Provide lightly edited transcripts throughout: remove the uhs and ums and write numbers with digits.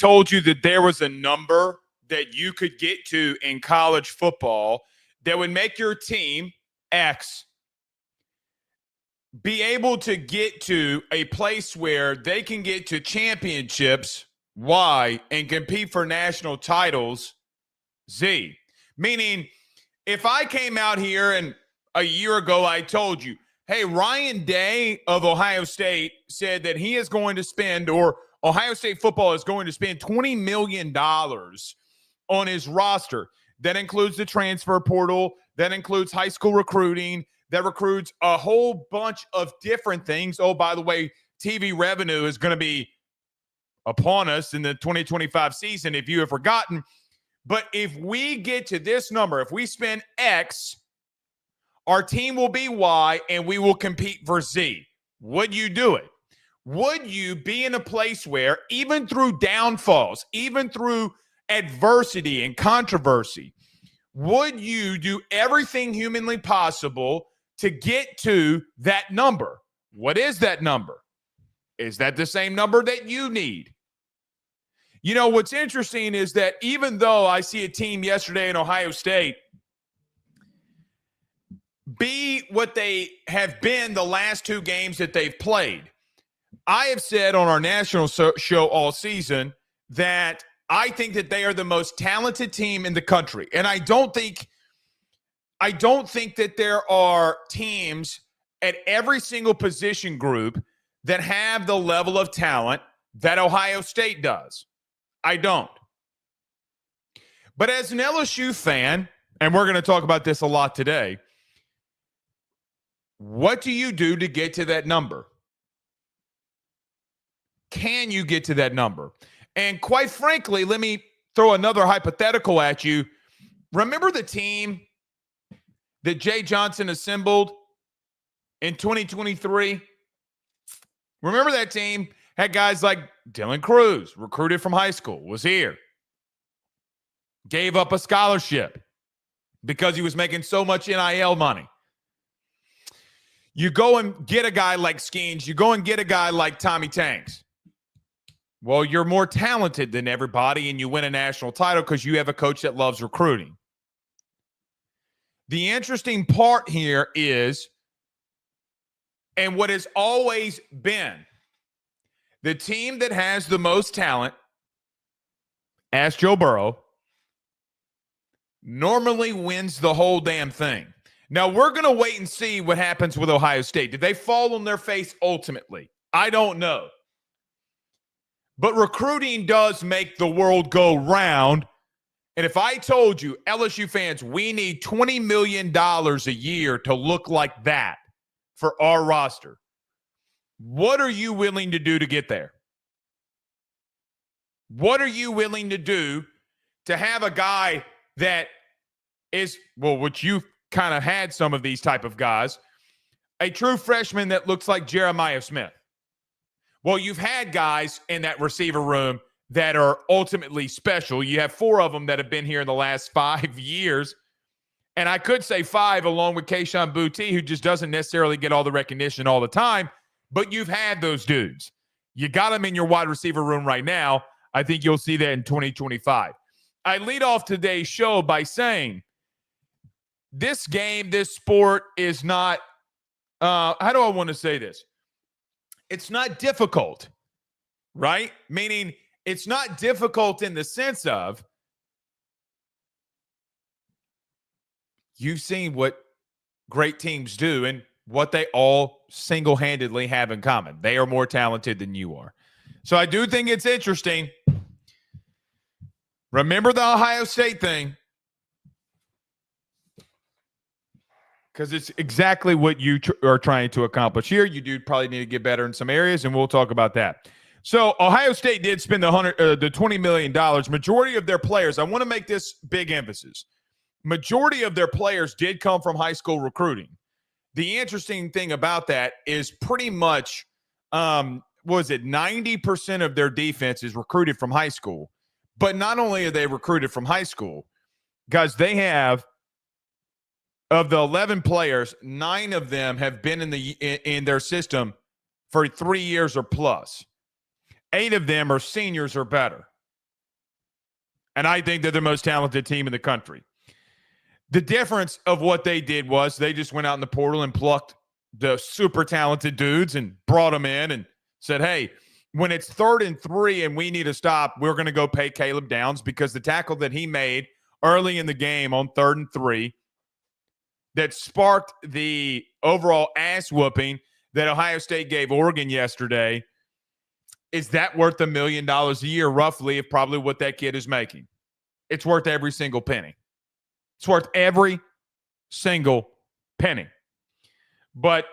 told you that there was a number that you could get to in college football that would make your team, X, be able to get to a place where they can get to championships, Y, and compete for national titles, Z. Meaning, if I came out here and a year ago I told you, hey, Ryan Day of Ohio State said that he is going to spend, or Ohio State football is going to spend $20 million on his roster. That includes the transfer portal. That includes high school recruiting. That recruits a whole bunch of different things. Oh, by the way, TV revenue is going to be upon us in the 2025 season, if you have forgotten. But if we get to this number, if we spend X, our team will be Y, and we will compete for Z. Would you do it? Would you be in a place where, even through downfalls, even through adversity and controversy, would you do everything humanly possible to get to that number? What is that number? Is that the same number that you need? You know, what's interesting is that even though I see a team yesterday in Ohio State be what they have been the last two games that they've played, I have said on our national show all season that I think that they are the most talented team in the country. And I don't think that there are teams at every single position group that have the level of talent that Ohio State does. I don't. But as an LSU fan, and we're going to talk about this a lot today, what do you do to get to that number? Can you get to that number? And quite frankly, let me throw another hypothetical at you. Remember the team that Jay Johnson assembled in 2023? Remember that team had guys like Dylan Cruz, recruited from high school, was here. Gave up a scholarship because he was making so much NIL money. You go and get a guy like Skeens. You go and get a guy like Tommy Tanks. Well, you're more talented than everybody, and you win a national title because you have a coach that loves recruiting. The interesting part here is, and what has always been, the team that has the most talent, ask Joe Burrow, normally wins the whole damn thing. Now, we're going to wait and see what happens with Ohio State. Did they fall on their face ultimately? I don't know. But recruiting does make the world go round. And if I told you, LSU fans, we need $20 million a year to look like that for our roster, what are you willing to do to get there? What are you willing to do to have a guy that is, well, which you kind of had some of these type of guys, a true freshman that looks like Jeremiah Smith? Well, you've had guys in that receiver room that are ultimately special. You have four of them that have been here in the last 5 years. And I could say five along with Kayshon Boutte, who just doesn't necessarily get all the recognition all the time. But you've had those dudes. You got them in your wide receiver room right now. I think you'll see that in 2025. I lead off today's show by saying this game, this sport is not, how do I want to say this? It's not difficult, right? Meaning it's not difficult in the sense of you've seen what great teams do and what they all single-handedly have in common. They are more talented than you are. So I do think it's interesting. Remember the Ohio State thing, because it's exactly what you are trying to accomplish here. You do probably need to get better in some areas, and we'll talk about that. So Ohio State did spend the $20 million. Majority of their players, I want to make this big emphasis. Majority of their players did come from high school recruiting. The interesting thing about that is pretty much, 90% of their defense is recruited from high school. But not only are they recruited from high school, guys, they have, of the 11 players, 9 of them have been in their system for 3 years or plus. 8 of them are seniors or better. And I think they're the most talented team in the country. The difference of what they did was they just went out in the portal and plucked the super talented dudes and brought them in and said, hey, when it's 3rd and 3 and we need to stop, we're going to go pay Caleb Downs, because the tackle that he made early in the game on 3rd and 3 that sparked the overall ass whooping that Ohio State gave Oregon yesterday, is that worth $1 million a year, roughly, of probably what that kid is making? It's worth every single penny. It's worth every single penny. But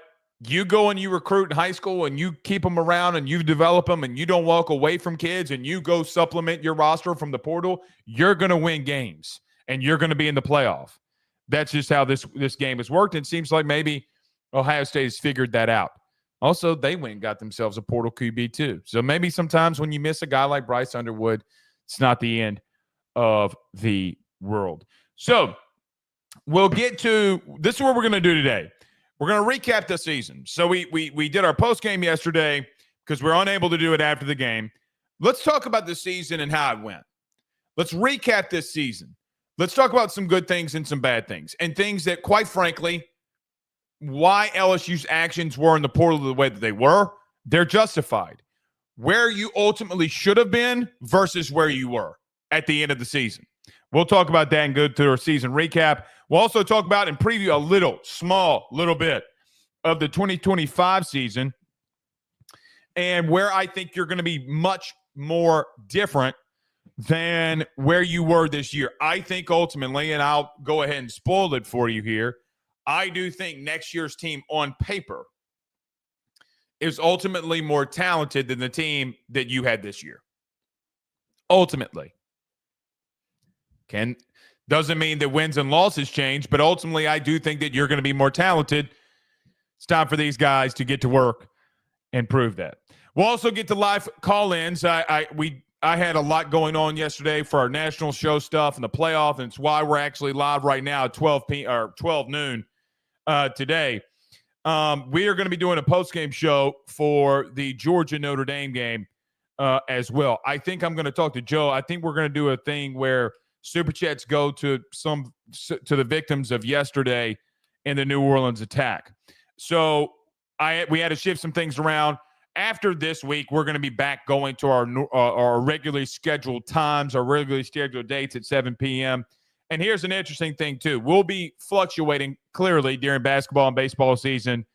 you go and you recruit in high school and you keep them around and you develop them and you don't walk away from kids and you go supplement your roster from the portal, you're going to win games and you're going to be in the playoff. That's just how this game has worked. And it seems like maybe Ohio State has figured that out. Also, they went and got themselves a portal QB too. So maybe sometimes when you miss a guy like Bryce Underwood, it's not the end of the world. So we'll get to – this is what we're going to do today. We're going to recap the season. So we did our post-game yesterday because we're unable to do it after the game. Let's talk about the season and how it went. Let's recap this season. Let's talk about some good things and some bad things, and things that, quite frankly, why LSU's actions were in the portal the way that they were. They're justified. Where you ultimately should have been versus where you were at the end of the season. We'll talk about that and go through our season recap. We'll also talk about and preview a little bit of the 2025 season and where I think you're going to be much more different than where you were this year. I think ultimately, and I'll go ahead and spoil it for you here, I do think next year's team on paper is ultimately more talented than the team that you had this year. Ultimately. Doesn't mean that wins and losses change, but ultimately I do think that you're going to be more talented. It's time for these guys to get to work and prove that. We'll also get to live call-ins. I had a lot going on yesterday for our national show stuff and the playoff, and it's why we're actually live right now at 12 noon today. We are going to be doing a post-game show for the Georgia-Notre Dame game as well. I think I'm going to talk to Joe. I think we're going to do a thing where Super Chats go to the victims of yesterday in the New Orleans attack. So we had to shift some things around. After this week, we're going to be back going to our regularly scheduled times, our regularly scheduled dates at 7 p.m. And here's an interesting thing, too. We'll be fluctuating clearly during basketball and baseball season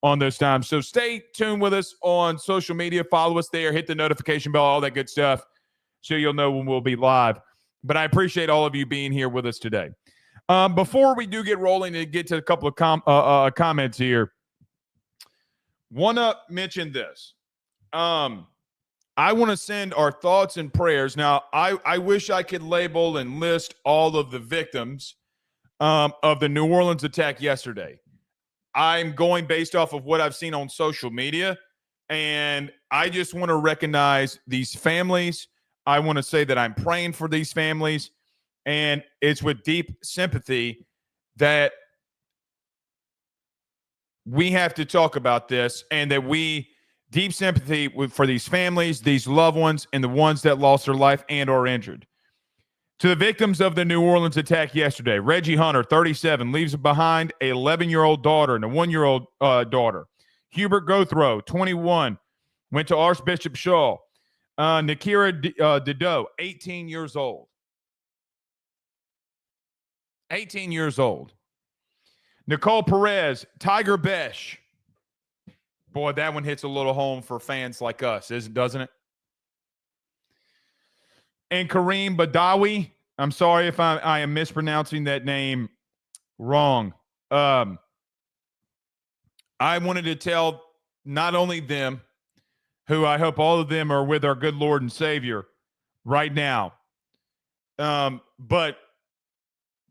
on those times. So stay tuned with us on social media. Follow us there. Hit the notification bell, all that good stuff, so you'll know when we'll be live. But I appreciate all of you being here with us today. Before we do get rolling and get to a couple of comments here, want to mention this. I want to send our thoughts and prayers. Now, I wish I could label and list all of the victims of the New Orleans attack yesterday. I'm going based off of what I've seen on social media, and I just want to recognize these families. I want to say that I'm praying for these families, and it's with deep sympathy that we have to talk about this, and that deep sympathy for these families, these loved ones, and the ones that lost their life and or injured. To the victims of the New Orleans attack yesterday, Reggie Hunter, 37, leaves behind an 11-year-old daughter and a 1-year-old daughter. Hubert Gothrow, 21, went to Archbishop Shaw. Nakira Dido, 18 years old. 18 years old. Nicole Perez, Tiger Besh. Boy, that one hits a little home for fans like us, doesn't it? And Kareem Badawi. I'm sorry if I am mispronouncing that name wrong. I wanted to tell not only them, who I hope all of them are with our good Lord and Savior right now, but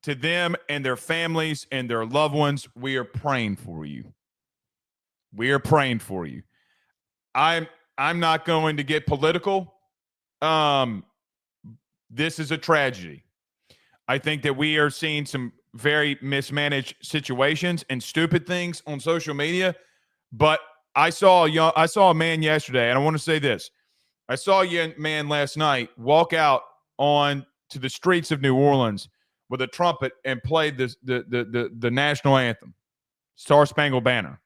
to them and their families and their loved ones, we are praying for you. We are praying for you. I'm not going to get political. This is a tragedy. I think that we are seeing some very mismanaged situations and stupid things on social media, but I saw a man yesterday, and I want to say this. I saw a man last night walk out on to the streets of New Orleans with a trumpet and played the national anthem, Star Spangled Banner.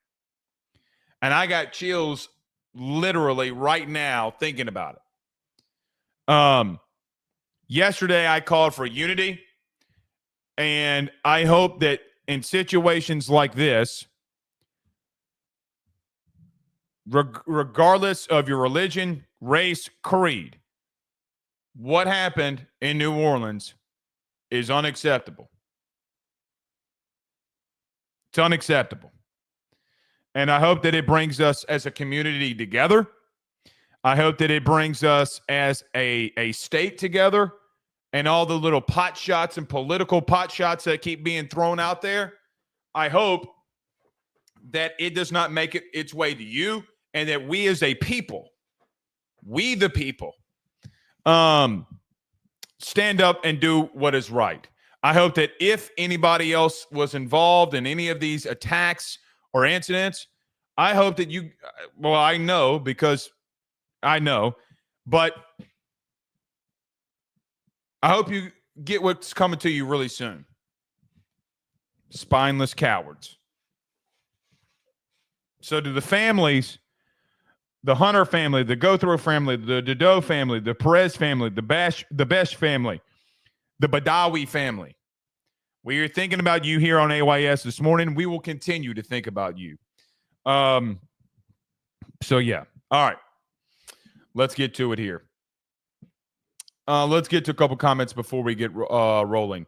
And I got chills literally right now thinking about it. Yesterday I called for unity, and I hope that in situations like this, regardless of your religion, race, creed, what happened in New Orleans is unacceptable. It's unacceptable. And I hope that it brings us as a community together. I hope that it brings us as a state together, and all the little pot shots and political pot shots that keep being thrown out there. I hope that it does not make it its way to you, and that we as a people, we the people, stand up and do what is right. I hope that if anybody else was involved in any of these attacks or incidents, I hope that you, well, I know because I know, but I hope you get what's coming to you really soon. Spineless cowards. So to the families, the Hunter family, the Gothro family, the Dodo family, the Perez family, the Besh family, the Badawi family, we are thinking about you here on AYS this morning. We will continue to think about you. So yeah. All right. Let's get to it here. Let's get to a couple comments before we get rolling.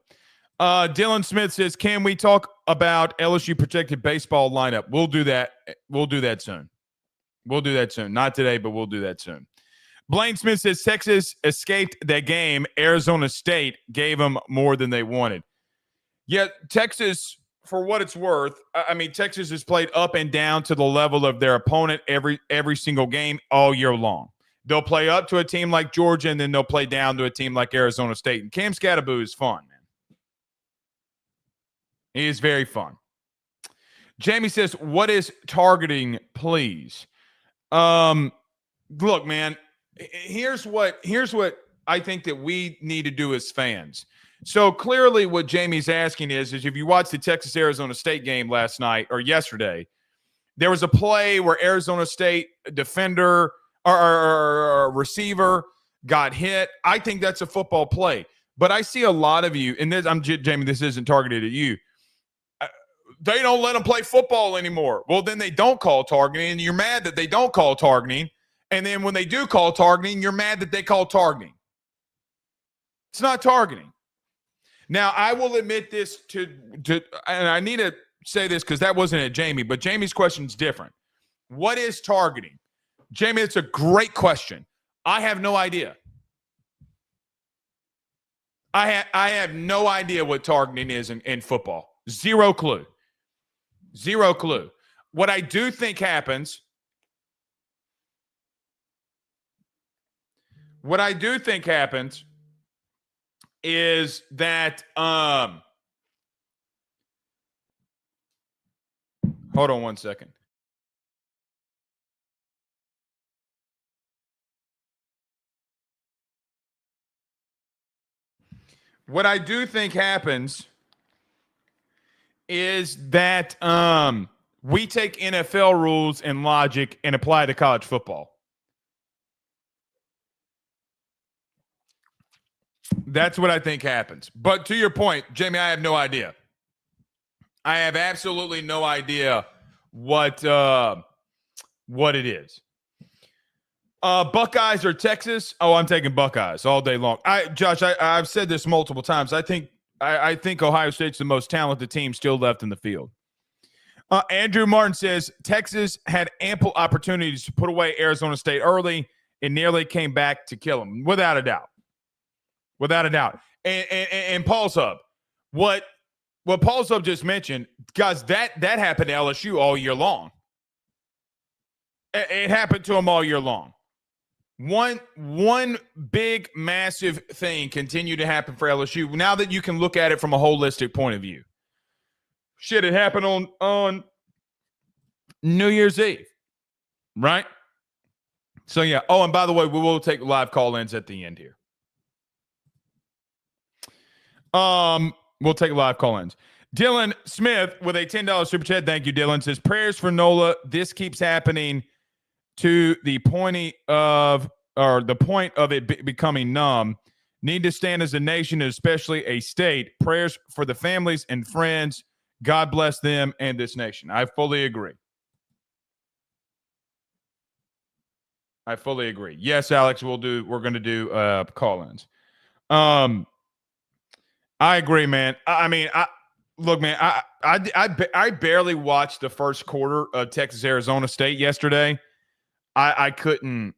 Dylan Smith says, can we talk about LSU projected baseball lineup? We'll do that. We'll do that soon. We'll do that soon. Not today, but we'll do that soon. Blaine Smith says, Texas escaped that game. Arizona State gave them more than they wanted. Yet Texas, for what it's worth, I mean, Texas has played up and down to the level of their opponent every single game all year long. They'll play up to a team like Georgia, and then they'll play down to a team like Arizona State. And Cam Scatterboo is fun, man. He is very fun. Jamie says, what is targeting, please? Look, man, here's what I think that we need to do as fans. So clearly what Jamie's asking is if you watched the Texas-Arizona State game last night or yesterday, there was a play where Arizona State defender or receiver got hit. I think that's a football play. But I see a lot of you, and Jamie, this isn't targeted at you. They don't let them play football anymore. Well, then they don't call targeting, and you're mad that they don't call targeting. And then when they do call targeting, you're mad that they call targeting. It's not targeting. Now, I will admit this to and I need to say this because that wasn't at Jamie, but Jamie's question is different. What is targeting? Jamie, it's a great question. I have no idea. I have no idea what targeting is in football. Zero clue. Zero clue. What I do think happens is that hold on one second. What I do think happens is that we take NFL rules and logic and apply to college football. That's what I think happens. But to your point, Jamie, I have no idea. I have absolutely no idea what it is. Buckeyes or Texas? Oh, I'm taking Buckeyes all day long. Josh, I've said this multiple times. I think Ohio State's the most talented team still left in the field. Andrew Martin says Texas had ample opportunities to put away Arizona State early and nearly came back to kill them, without a doubt. Without a doubt. And Paul's Hub, what Paul's Hub just mentioned, guys, that happened to LSU all year long. It happened to them all year long. One big, massive thing continued to happen for LSU now that you can look at it from a holistic point of view. Shit, it happened on New Year's Eve, right? So, yeah. Oh, and by the way, we will take live call-ins at the end here. We'll take live call-ins. Dylan Smith with a $10 super chat. Thank you, Dylan. Says prayers for NOLA. This keeps happening to the point of it becoming numb. Need to stand as a nation, especially a state. Prayers for the families and friends. God bless them and this nation. I fully agree. Yes, Alex, we're going to do call-ins. I agree, man. Look, man, I barely watched the first quarter of Texas Arizona State yesterday. I couldn't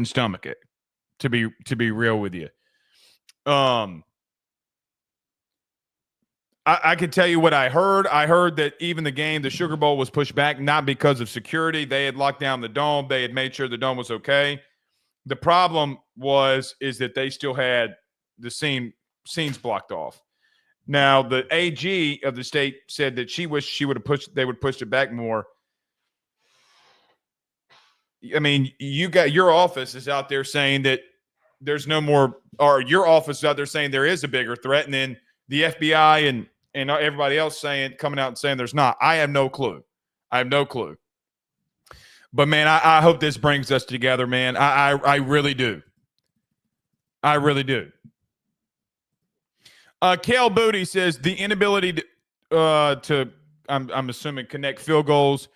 stomach it, to be real with you. I could tell you what I heard. I heard that even the Sugar Bowl was pushed back, not because of security. They had locked down the dome. They had made sure the dome was okay. The problem is that they still had the scenes blocked off. Now, the AG of the state said that she wished they would push it back more. I mean, your office is out there saying that there's no more, or your office is out there saying there is a bigger threat, and then the FBI and everybody else coming out and saying there's not. I have no clue. But man, I hope this brings us together, man. I really do. Kale Booty says the inability to I'm assuming connect field goals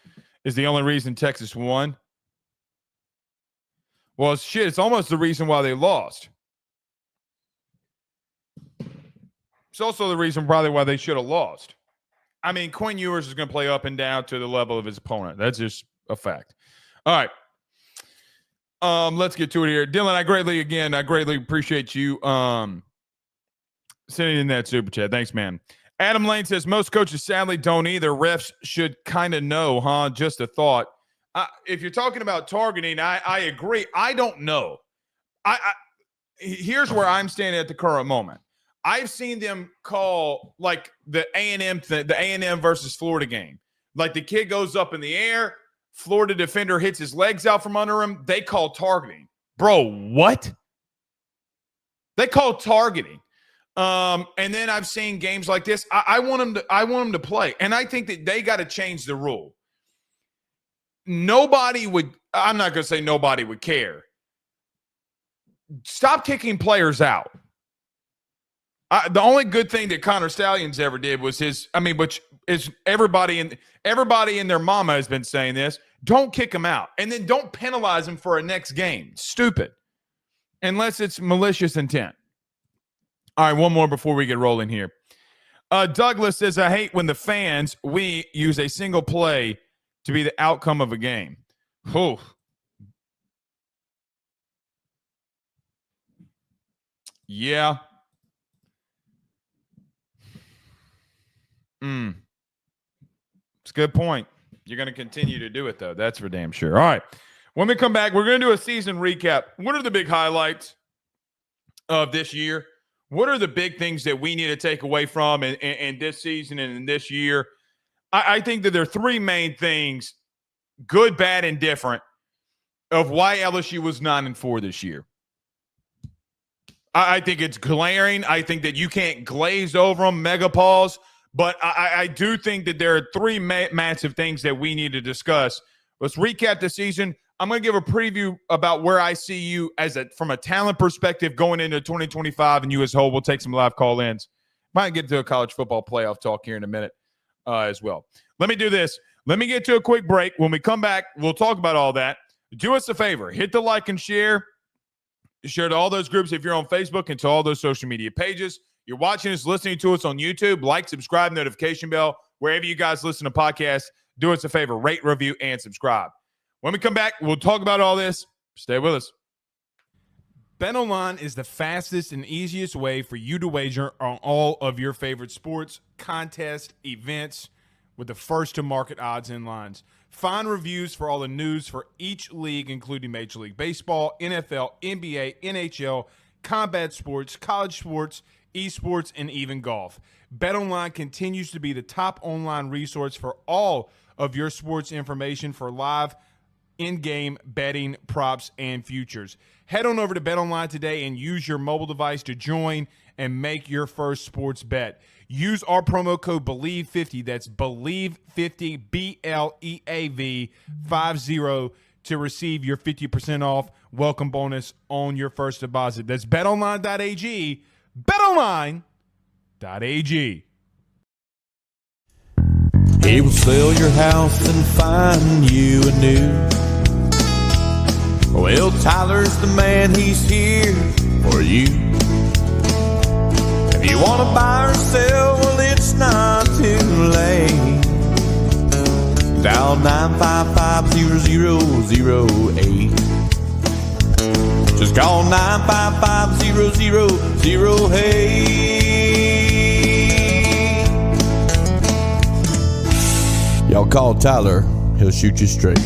is the only reason Texas won. Well, shit, it's almost the reason why they lost. It's also the reason probably why they should have lost. I mean, Quinn Ewers is going to play up and down to the level of his opponent. That's just a fact. All right. Let's get to it here. Dylan, I greatly appreciate you sending in that super chat. Thanks, man. Adam Lane says, most coaches sadly don't either. Refs should kind of know, huh? Just a thought. If you're talking about targeting, I agree. I don't know. Here's where I'm standing at the current moment. I've seen them call like the A&M versus Florida game. Like the kid goes up in the air, Florida defender hits his legs out from under him. They call targeting. Bro, what? They call targeting. And then I've seen games like this. I want them to play. And I think that they got to change the rule. I'm not going to say nobody would care. Stop kicking players out. The only good thing that Connor Stallions ever did was which is everybody in their mama has been saying this. Don't kick him out. And then don't penalize him for a next game. Stupid. Unless it's malicious intent. All right, one more before we get rolling here. Douglas says, I hate when we use a single play to be the outcome of a game. Whew. Yeah. It's a good point. You're going to continue to do it, though. That's for damn sure. All right. When we come back, we're going to do a season recap. What are the big highlights of this year? What are the big things that we need to take away from in this season and in this year? I think that there are three main things, good, bad, and different, of why LSU was 9-4 this year. I think it's glaring. I think that you can't glaze over them, mega pause. But I do think that there are three massive things that we need to discuss. Let's recap the season. I'm going to give a preview about where I see you from a talent perspective going into 2025 and you as a whole. We'll take some live call-ins. Might get to a college football playoff talk here in a minute as well. Let me do this. Let me get to a quick break. When we come back, we'll talk about all that. Do us a favor. Hit the like and share. Share to all those groups if you're on Facebook and to all those social media pages. You're watching us, listening to us on YouTube. Like, subscribe, notification bell. Wherever you guys listen to podcasts, do us a favor. Rate, review, and subscribe. When we come back, we'll talk about all this. Stay with us. BetOnline is the fastest and easiest way for you to wager on all of your favorite sports, contests, events with the first-to-market odds and lines. Find reviews for all the news for each league, including Major League Baseball, NFL, NBA, NHL, combat sports, college sports, esports, and even golf. BetOnline continues to be the top online resource for all of your sports information for live in-game betting, props, and futures. Head on over to BetOnline today and use your mobile device to join and make your first sports bet. Use our promo code BELIEVE50, that's BELIEVE50, BLEAV 50, to receive your 50% off welcome bonus on your first deposit. That's betonline.ag, betonline.ag. He will sell your house and find you a new. Well, Tyler's the man, he's here for you. If you want to buy or sell, well, it's not too late. Dial 955-0008. Just call 955-0008. Y'all call Tyler, he'll shoot you straight.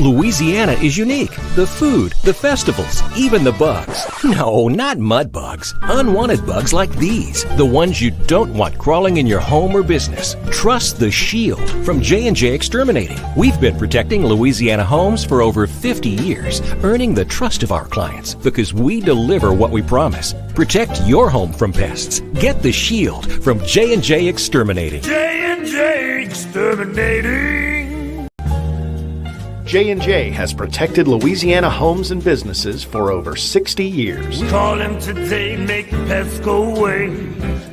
Louisiana is unique. The food, the festivals, even the bugs. No, not mud bugs. Unwanted bugs like these. The ones you don't want crawling in your home or business. Trust the Shield from J&J Exterminating. We've been protecting Louisiana homes for over 50 years, earning the trust of our clients because we deliver what we promise. Protect your home from pests. Get the Shield from J&J Exterminating. J&J Exterminating. J&J has protected Louisiana homes and businesses for over 60 years. Call him today, make pests go away.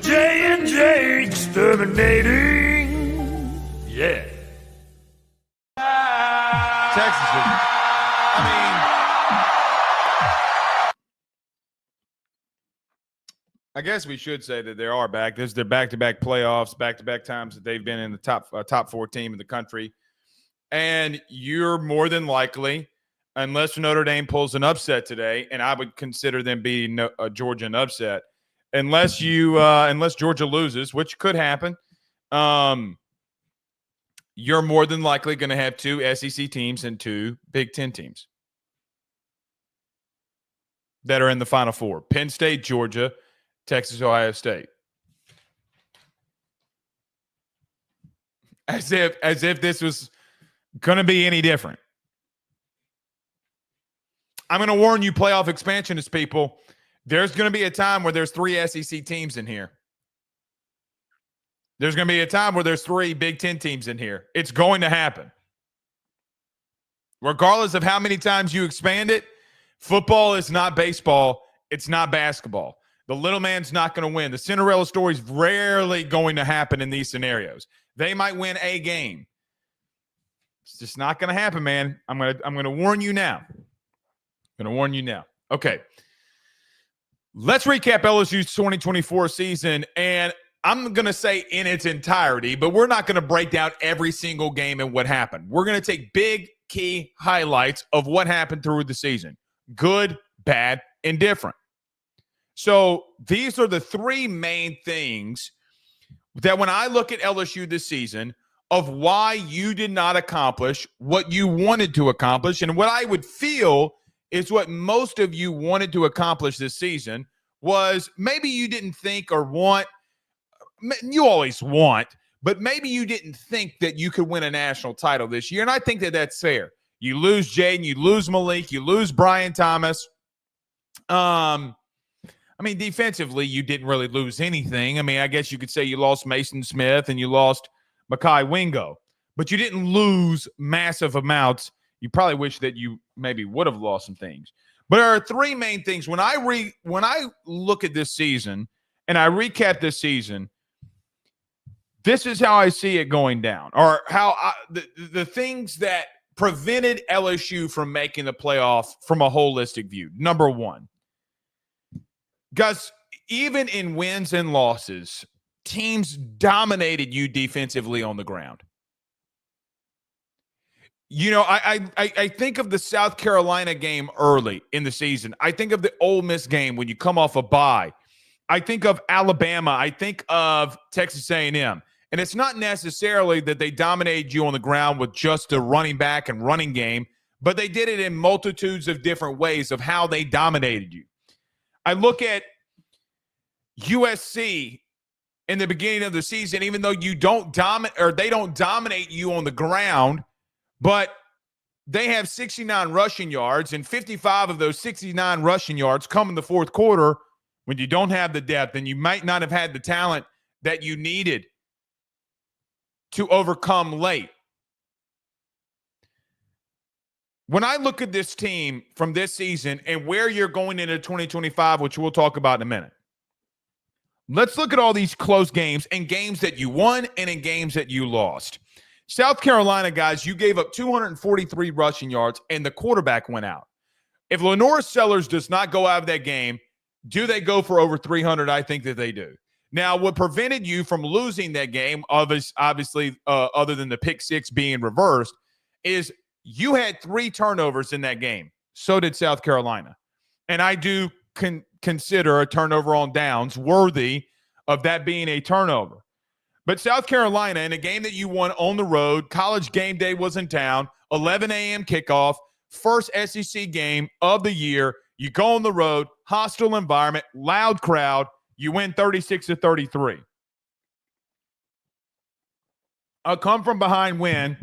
J&J Exterminating. Yeah. Texas is, I guess we should say that they are back. This is their back-to-back playoffs, back-to-back times that they've been in the top four team in the country. And you're more than likely, unless Notre Dame pulls an upset today, and I would consider them beating Georgia an upset, unless Georgia loses, which could happen, you're more than likely going to have two SEC teams and two Big Ten teams that are in the Final Four. Penn State, Georgia, Texas, Ohio State. As if this was going to be any different. I'm going to warn you, playoff expansionists people, there's going to be a time where there's three SEC teams in here. There's going to be a time where there's three Big Ten teams in here. It's going to happen. Regardless of how many times you expand it, football is not baseball. It's not basketball. The little man's not going to win. The Cinderella story is rarely going to happen in these scenarios. They might win a game. It's just not going to happen, man. I'm going to warn you now. Okay. Let's recap LSU's 2024 season, and I'm going to say in its entirety, but we're not going to break down every single game and what happened. We're going to take big key highlights of what happened through the season. Good, bad, and different. So these are the three main things that when I look at LSU this season of why you did not accomplish what you wanted to accomplish, and what I would feel is what most of you wanted to accomplish this season was maybe you didn't think or want, you always want, but maybe you didn't think that you could win a national title this year, and I think that that's fair. You lose Jaden, you lose Malik, you lose Brian Thomas. Defensively, you didn't really lose anything. I guess you could say you lost Mason Smith and you lost Mekhi Wingo, but you didn't lose massive amounts. You probably wish that you maybe would have lost some things. But there are three main things. When I look at this season and I recap this season, this is how I see it going down, or how the things that prevented LSU from making the playoff from a holistic view. Number one, Gus, even in wins and losses, teams dominated you defensively on the ground. I think of the South Carolina game early in the season. I think of the Ole Miss game when you come off a bye. I think of Alabama. I think of Texas A&M. And it's not necessarily that they dominated you on the ground with just a running back and running game, but they did it in multitudes of different ways of how they dominated you. I look at USC in the beginning of the season, even though you don't dominate, or they don't dominate you on the ground, but they have 69 rushing yards, and 55 of those 69 rushing yards come in the fourth quarter when you don't have the depth, and you might not have had the talent that you needed to overcome late. When I look at this team from this season and where you're going into 2025, which we'll talk about in a minute, let's look at all these close games and games that you won and in games that you lost. South Carolina, guys, you gave up 243 rushing yards and the quarterback went out. If Lenore Sellers does not go out of that game, do they go for over 300? I think that they do. Now, what prevented you from losing that game, obviously, other than the pick six being reversed, is you had 3 turnovers in that game. So did South Carolina. And I do consider a turnover on downs worthy of that being a turnover. But South Carolina, in a game that you won on the road, College game day was in town, 11 a.m. kickoff, first SEC game of the year. You go on the road, hostile environment, loud crowd. You win 36-33. A come-from-behind win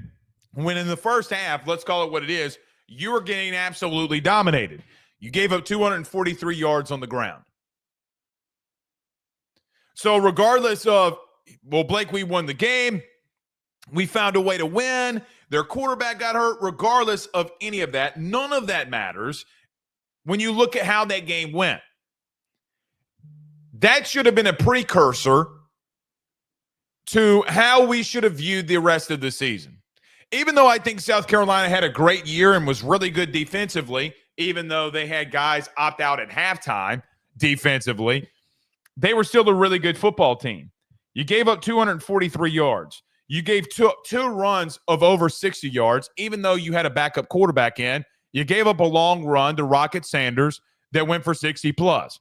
when in the first half, let's call it what it is, you were getting absolutely dominated. You gave up 243 yards on the ground. So regardless of, well, Blake, we won the game. We found a way to win. Their quarterback got hurt. Regardless of any of that, none of that matters when you look at how that game went. That should have been a precursor to how we should have viewed the rest of the season. Even though I think South Carolina had a great year and was really good defensively, even though they had guys opt out at halftime defensively, they were still a really good football team. You gave up 243 yards. You gave two runs of over 60 yards, even though you had a backup quarterback in. You gave up a long run to Rocket Sanders that went for 60+.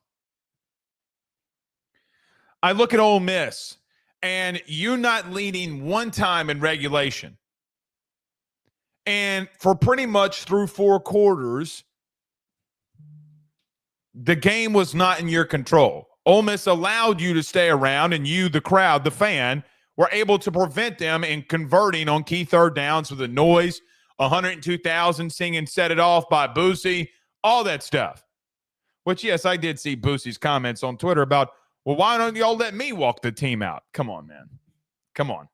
I look at Ole Miss, and you not leading one time in regulation. And for pretty much through 4 quarters, the game was not in your control. Ole Miss allowed you to stay around, and you, the crowd, the fan, were able to prevent them in converting on key third downs with the noise, 102,000 singing Set It Off by Boosie, all that stuff. Which, yes, I did see Boosie's comments on Twitter about, well, why don't y'all let me walk the team out? Come on, man. Come on.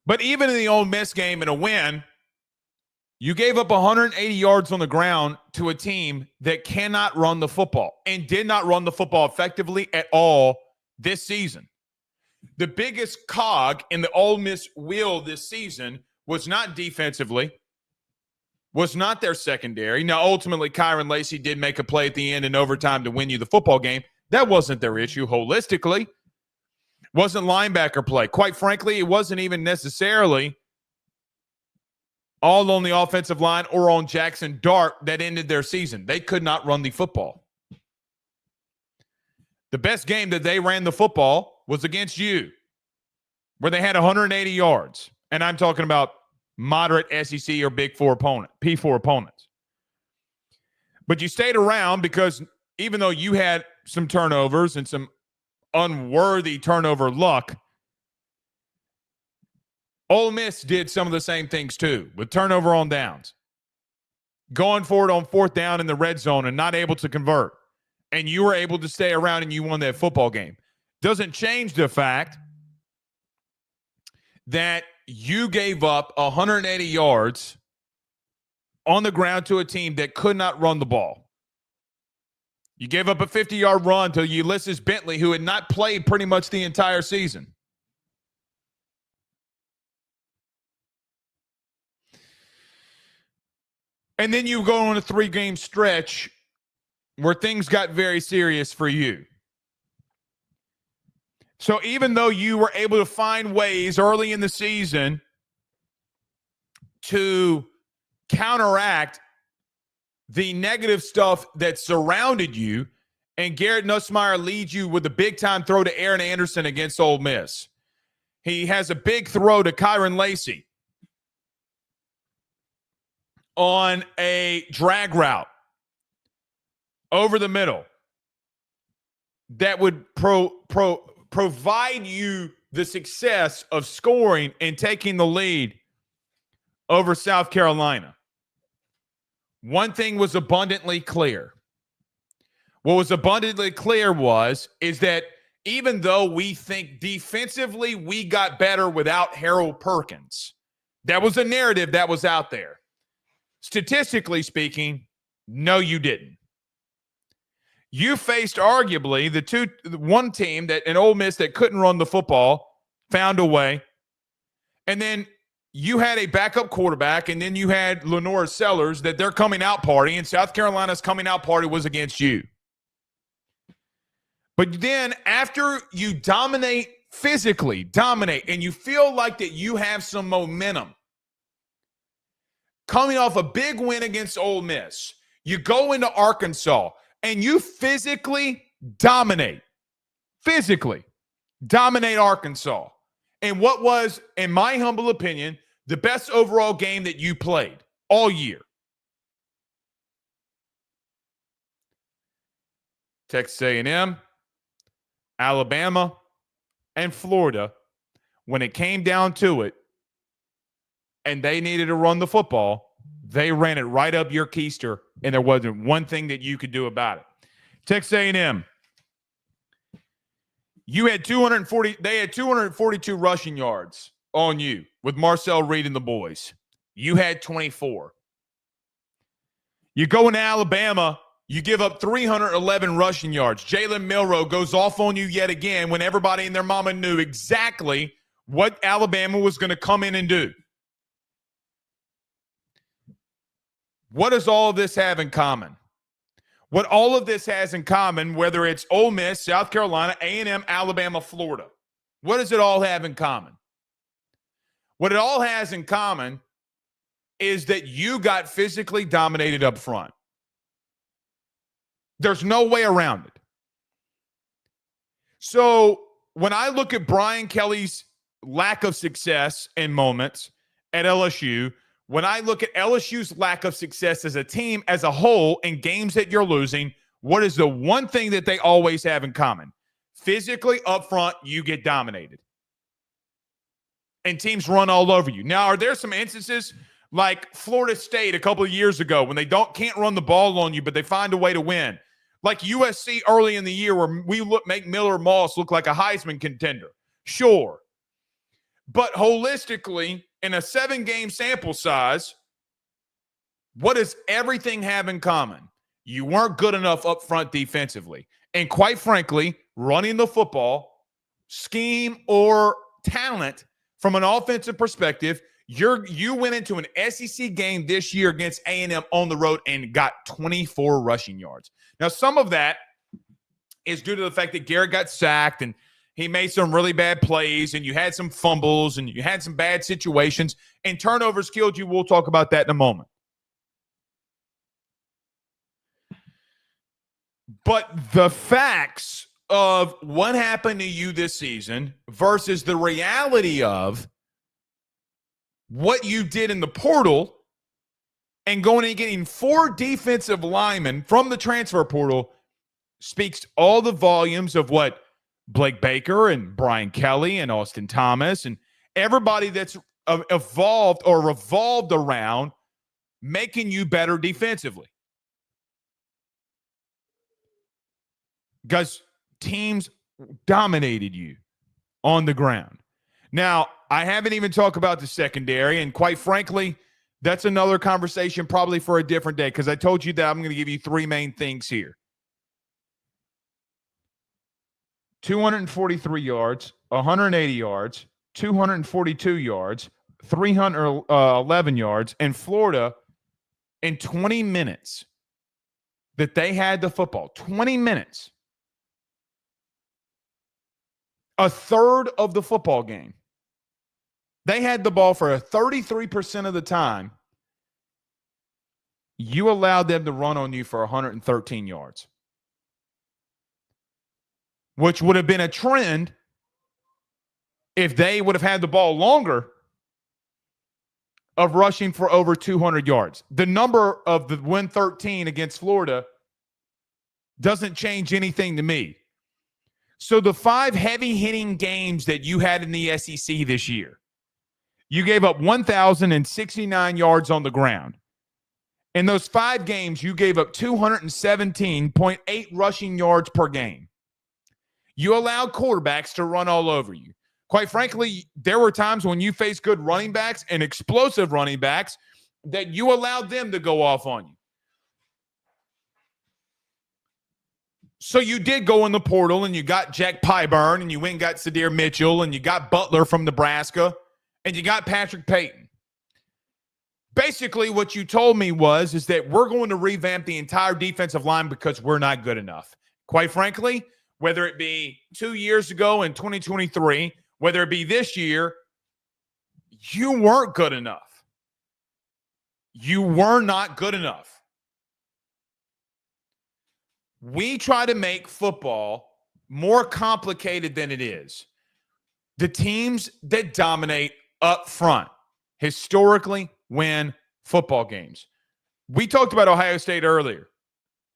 But even in the Ole Miss game in a win, you gave up 180 yards on the ground to a team that cannot run the football and did not run the football effectively at all this season. The biggest cog in the Ole Miss wheel this season was not defensively, was not their secondary. Now, ultimately, Kyron Lacey did make a play at the end in overtime to win you the football game. That wasn't their issue holistically. Wasn't linebacker play. Quite frankly, it wasn't even necessarily all on the offensive line or on Jackson Dart that ended their season. They could not run the football. The best game that they ran the football was against you, where they had 180 yards. And I'm talking about moderate SEC or Big Four opponent, P4 opponents. But you stayed around because even though you had some turnovers and some unworthy turnover luck, Ole Miss did some of the same things too, with turnover on downs. Going forward on 4th down in the red zone and not able to convert. And you were able to stay around and you won that football game. Doesn't change the fact that you gave up 180 yards on the ground to a team that could not run the ball. You gave up a 50-yard run to Ulysses Bentley, who had not played pretty much the entire season. And then you go on a 3-game stretch where things got very serious for you. So even though you were able to find ways early in the season to counteract the negative stuff that surrounded you, and Garrett Nussmeier leads you with a big-time throw to Aaron Anderson against Ole Miss. He has a big throw to Kyron Lacey on a drag route over the middle that would provide you the success of scoring and taking the lead over South Carolina. One thing was abundantly clear. What was abundantly clear is that even though we think defensively we got better without Harold Perkins, that was a narrative that was out there. Statistically speaking, no, you didn't. You faced arguably one team that an Ole Miss that couldn't run the football, found a way, and then you had a backup quarterback, and then you had Lenora Sellers that their coming out party, and South Carolina's coming out party was against you. But then after you physically dominate, and you feel like that you have some momentum, coming off a big win against Ole Miss, you go into Arkansas, and you physically dominate Arkansas. And what was, in my humble opinion, the best overall game that you played all year. Texas A&M, Alabama, and Florida, when it came down to it, and they needed to run the football, they ran it right up your keister, and there wasn't one thing that you could do about it. Texas A&M, they had 242 rushing yards on you with Marcel Reed and the boys. You had 24. You go into Alabama, you give up 311 rushing yards. Jalen Milroe goes off on you yet again when everybody and their mama knew exactly what Alabama was going to come in and do. What does all of this have in common? What all of this has in common, whether it's Ole Miss, South Carolina, A&M, Alabama, Florida, what does it all have in common? What it all has in common is that you got physically dominated up front. There's no way around it. So when I look at Brian Kelly's lack of success in moments at LSU, when I look at LSU's lack of success as a team as a whole in games that you're losing, what is the one thing that they always have in common? Physically up front, you get dominated. And teams run all over you. Now, are there some instances like Florida State a couple of years ago when they can't run the ball on you, but they find a way to win? Like USC early in the year where we make Miller Moss look like a Heisman contender. Sure. But holistically, in a 7-game sample size, what does everything have in common? You weren't good enough up front defensively. And quite frankly, running the football, scheme or talent from an offensive perspective, you went into an SEC game this year against A&M on the road and got 24 rushing yards. Now, some of that is due to the fact that Garrett got sacked and he made some really bad plays, and you had some fumbles, and you had some bad situations, and turnovers killed you. We'll talk about that in a moment. But the facts of what happened to you this season versus the reality of what you did in the portal and going and getting 4 defensive linemen from the transfer portal speaks all the volumes of what Blake Baker and Brian Kelly and Austin Thomas and everybody that's evolved or revolved around making you better defensively. Because teams dominated you on the ground. Now, I haven't even talked about the secondary, and quite frankly, that's another conversation probably for a different day because I told you that I'm going to give you 3 main things here. 243 yards, 180 yards, 242 yards, 311 yards, and Florida in 20 minutes that they had the football. 20 minutes. A third of the football game. They had the ball for 33% of the time. You allowed them to run on you for 113 yards. Which would have been a trend if they would have had the ball longer of rushing for over 200 yards. The number of the 113 against Florida doesn't change anything to me. So the 5 heavy-hitting games that you had in the SEC this year, you gave up 1,069 yards on the ground. In those 5 games, you gave up 217.8 rushing yards per game. You allowed quarterbacks to run all over you. Quite frankly, there were times when you faced good running backs and explosive running backs that you allowed them to go off on you. So you did go in the portal and you got Jack Pyburn and you went and got Sadir Mitchell and you got Butler from Nebraska and you got Patrick Payton. Basically, what you told me is that we're going to revamp the entire defensive line because we're not good enough. Quite frankly, whether it be 2 years ago in 2023, whether it be this year, you weren't good enough. You were not good enough. We try to make football more complicated than it is. The teams that dominate up front historically win football games. We talked about Ohio State earlier,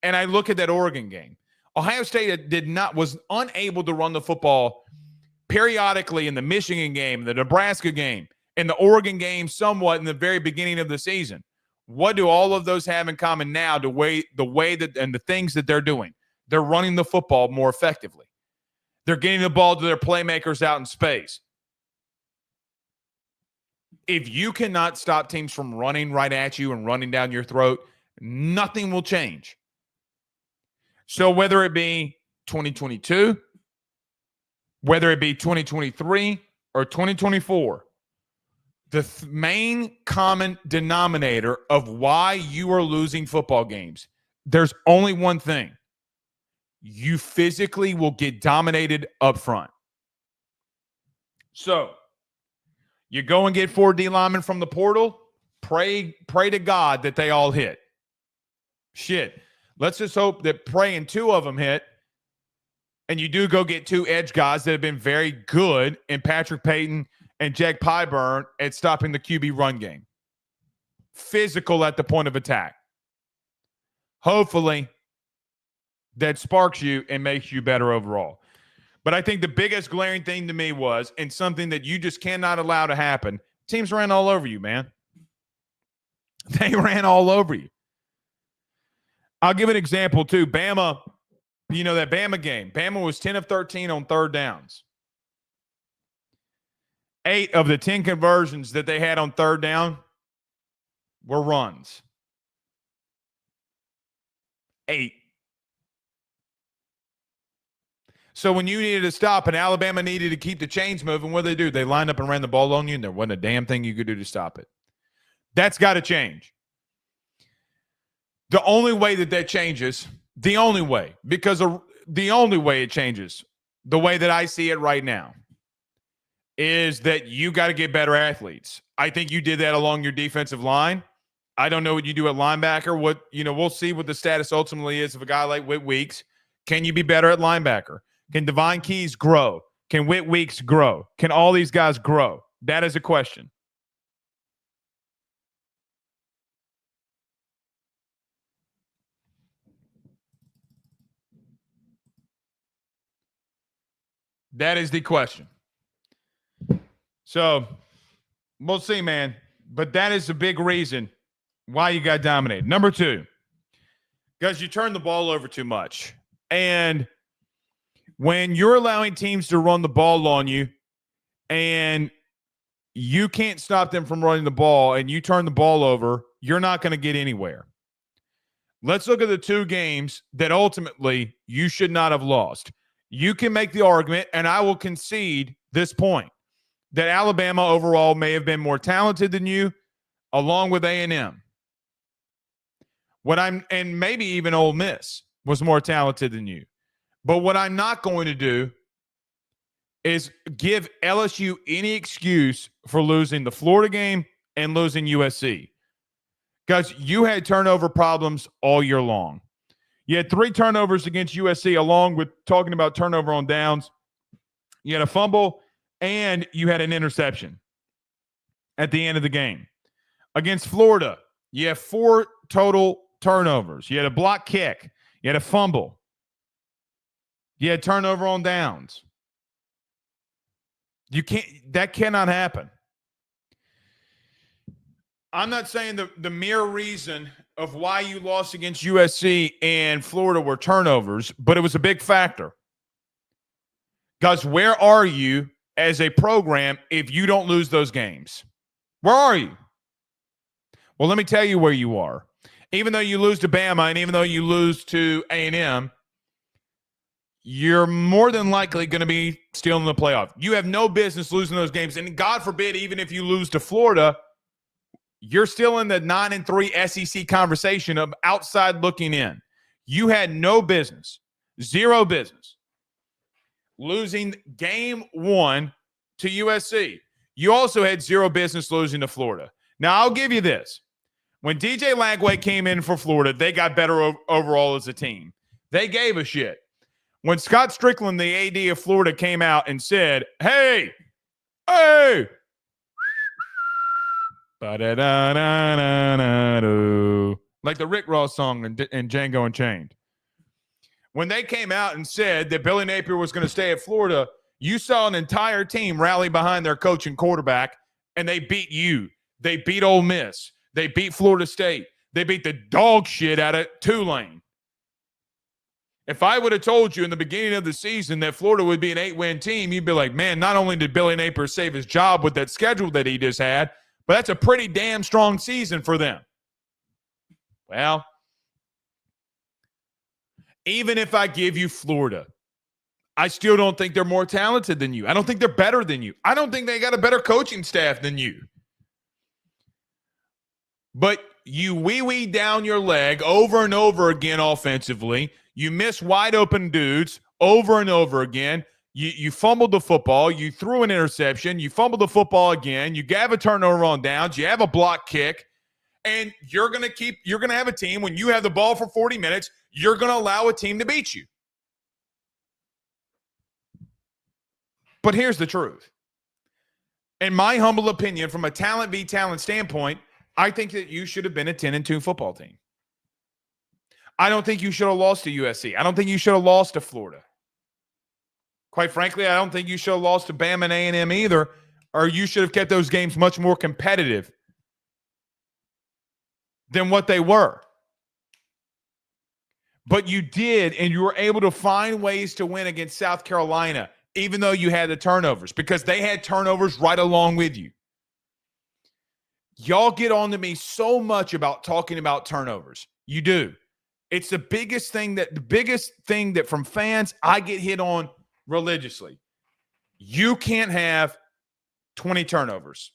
and I look at that Oregon game. Ohio State was unable to run the football periodically in the Michigan game, the Nebraska game, and the Oregon game somewhat in the very beginning of the season. What do all of those have in common now? The way that and the things that they're doing, they're running the football more effectively. They're getting the ball to their playmakers out in space. If you cannot stop teams from running right at you and running down your throat, nothing will change. So whether it be 2022, whether it be 2023 or 2024, the main common denominator of why you are losing football games, there's only one thing. You physically will get dominated up front. So you go and get 4 D linemen from the portal, pray to God that they all hit. Shit. Let's just hope that praying 2 of them hit, and you do go get 2 edge guys that have been very good in Patrick Payton and Jack Pyburn at stopping the QB run game. Physical at the point of attack. Hopefully, that sparks you and makes you better overall. But I think the biggest glaring thing to me was, and something that you just cannot allow to happen, teams ran all over you, man. They ran all over you. I'll give an example, too. Bama, that Bama game. Bama was 10 of 13 on 3rd downs. 8 of the 10 conversions that they had on 3rd down were runs. 8. So when you needed to stop and Alabama needed to keep the chains moving, what did they do? They lined up and ran the ball on you, and there wasn't a damn thing you could do to stop it. That's got to change. The only way that changes, the only way it changes, the way that I see it right now, is that you got to get better athletes. I think you did that along your defensive line. I don't know what you do at linebacker. We'll see what the status ultimately is of a guy like Whit Weeks. Can you be better at linebacker? Can Devine Keys grow? Can Whit Weeks grow? Can all these guys grow? That is a question. That is the question. So we'll see, man. But that is the big reason why you got dominated. Number 2, because you turn the ball over too much. And when you're allowing teams to run the ball on you and you can't stop them from running the ball and you turn the ball over, you're not going to get anywhere. Let's look at the 2 games that ultimately you should not have lost. You can make the argument, and I will concede this point, that Alabama overall may have been more talented than you, along with A&M. And maybe even Ole Miss was more talented than you. But what I'm not going to do is give LSU any excuse for losing the Florida game and losing USC. Because you had turnover problems all year long. You had 3 turnovers against USC, along with talking about turnover on downs. You had a fumble, and you had an interception at the end of the game. Against Florida, you have 4 total turnovers. You had a block kick. You had a fumble. You had turnover on downs. That cannot happen. I'm not saying the mere reason of why you lost against USC and Florida were turnovers, but it was a big factor. Guys, where are you as a program if you don't lose those games? Where are you? Well, let me tell you where you are. Even though you lose to Bama and even though you lose to A&M, you're more than likely going to be still in the playoff. You have no business losing those games. And God forbid, even if you lose to Florida, you're still in the 9-3 SEC conversation of outside looking in. You had no business, zero business, losing game 1 to USC. You also had zero business losing to Florida. Now, I'll give you this. When DJ Lagway came in for Florida, they got better overall as a team. They gave a shit. When Scott Strickland, the AD of Florida, came out and said, hey, like the Rick Ross song in Django Unchained. When they came out and said that Billy Napier was going to stay at Florida, you saw an entire team rally behind their coach and quarterback, and they beat you. They beat Ole Miss. They beat Florida State. They beat the dog shit out of Tulane. If I would have told you in the beginning of the season that Florida would be an 8-win team, you'd be like, man, not only did Billy Napier save his job with that schedule that he just had, but that's a pretty damn strong season for them. Well, even if I give you Florida, I still don't think they're more talented than you. I don't think they're better than you. I don't think they got a better coaching staff than you. But you wee-wee down your leg over and over again offensively. You miss wide open dudes over and over again. You fumbled the football. You threw an interception. You fumbled the football again. You have a turnover on downs. You have a block kick. And you're going to have a team, when you have the ball for 40 minutes, you're going to allow a team to beat you. But here's the truth. In my humble opinion, from a talent v. talent standpoint, I think that you should have been a 10-2 football team. I don't think you should have lost to USC. I don't think you should have lost to Florida. Quite frankly, I don't think you should have lost to Bama and A&M either, or you should have kept those games much more competitive than what they were. But you did, and you were able to find ways to win against South Carolina, even though you had the turnovers, because they had turnovers right along with you. Y'all get on to me so much about talking about turnovers. You do. It's the biggest thing that from fans I get hit on religiously. You can't have 20 turnovers.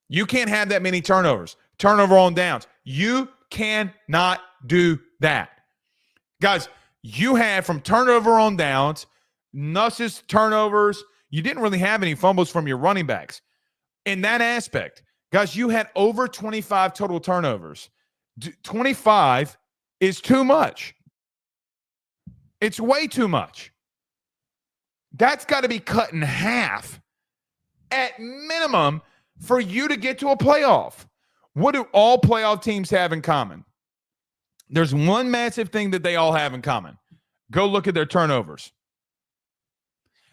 You can't have that many turnovers. Turnover on downs. You cannot do that. Guys, you had from turnover on downs, Nuss's turnovers. You didn't really have any fumbles from your running backs. In that aspect, guys, you had over 25 total turnovers. 25 is too much. It's way too much. That's got to be cut in half at minimum for you to get to a playoff. What do all playoff teams have in common? There's one massive thing that they all have in common. Go look at their turnovers.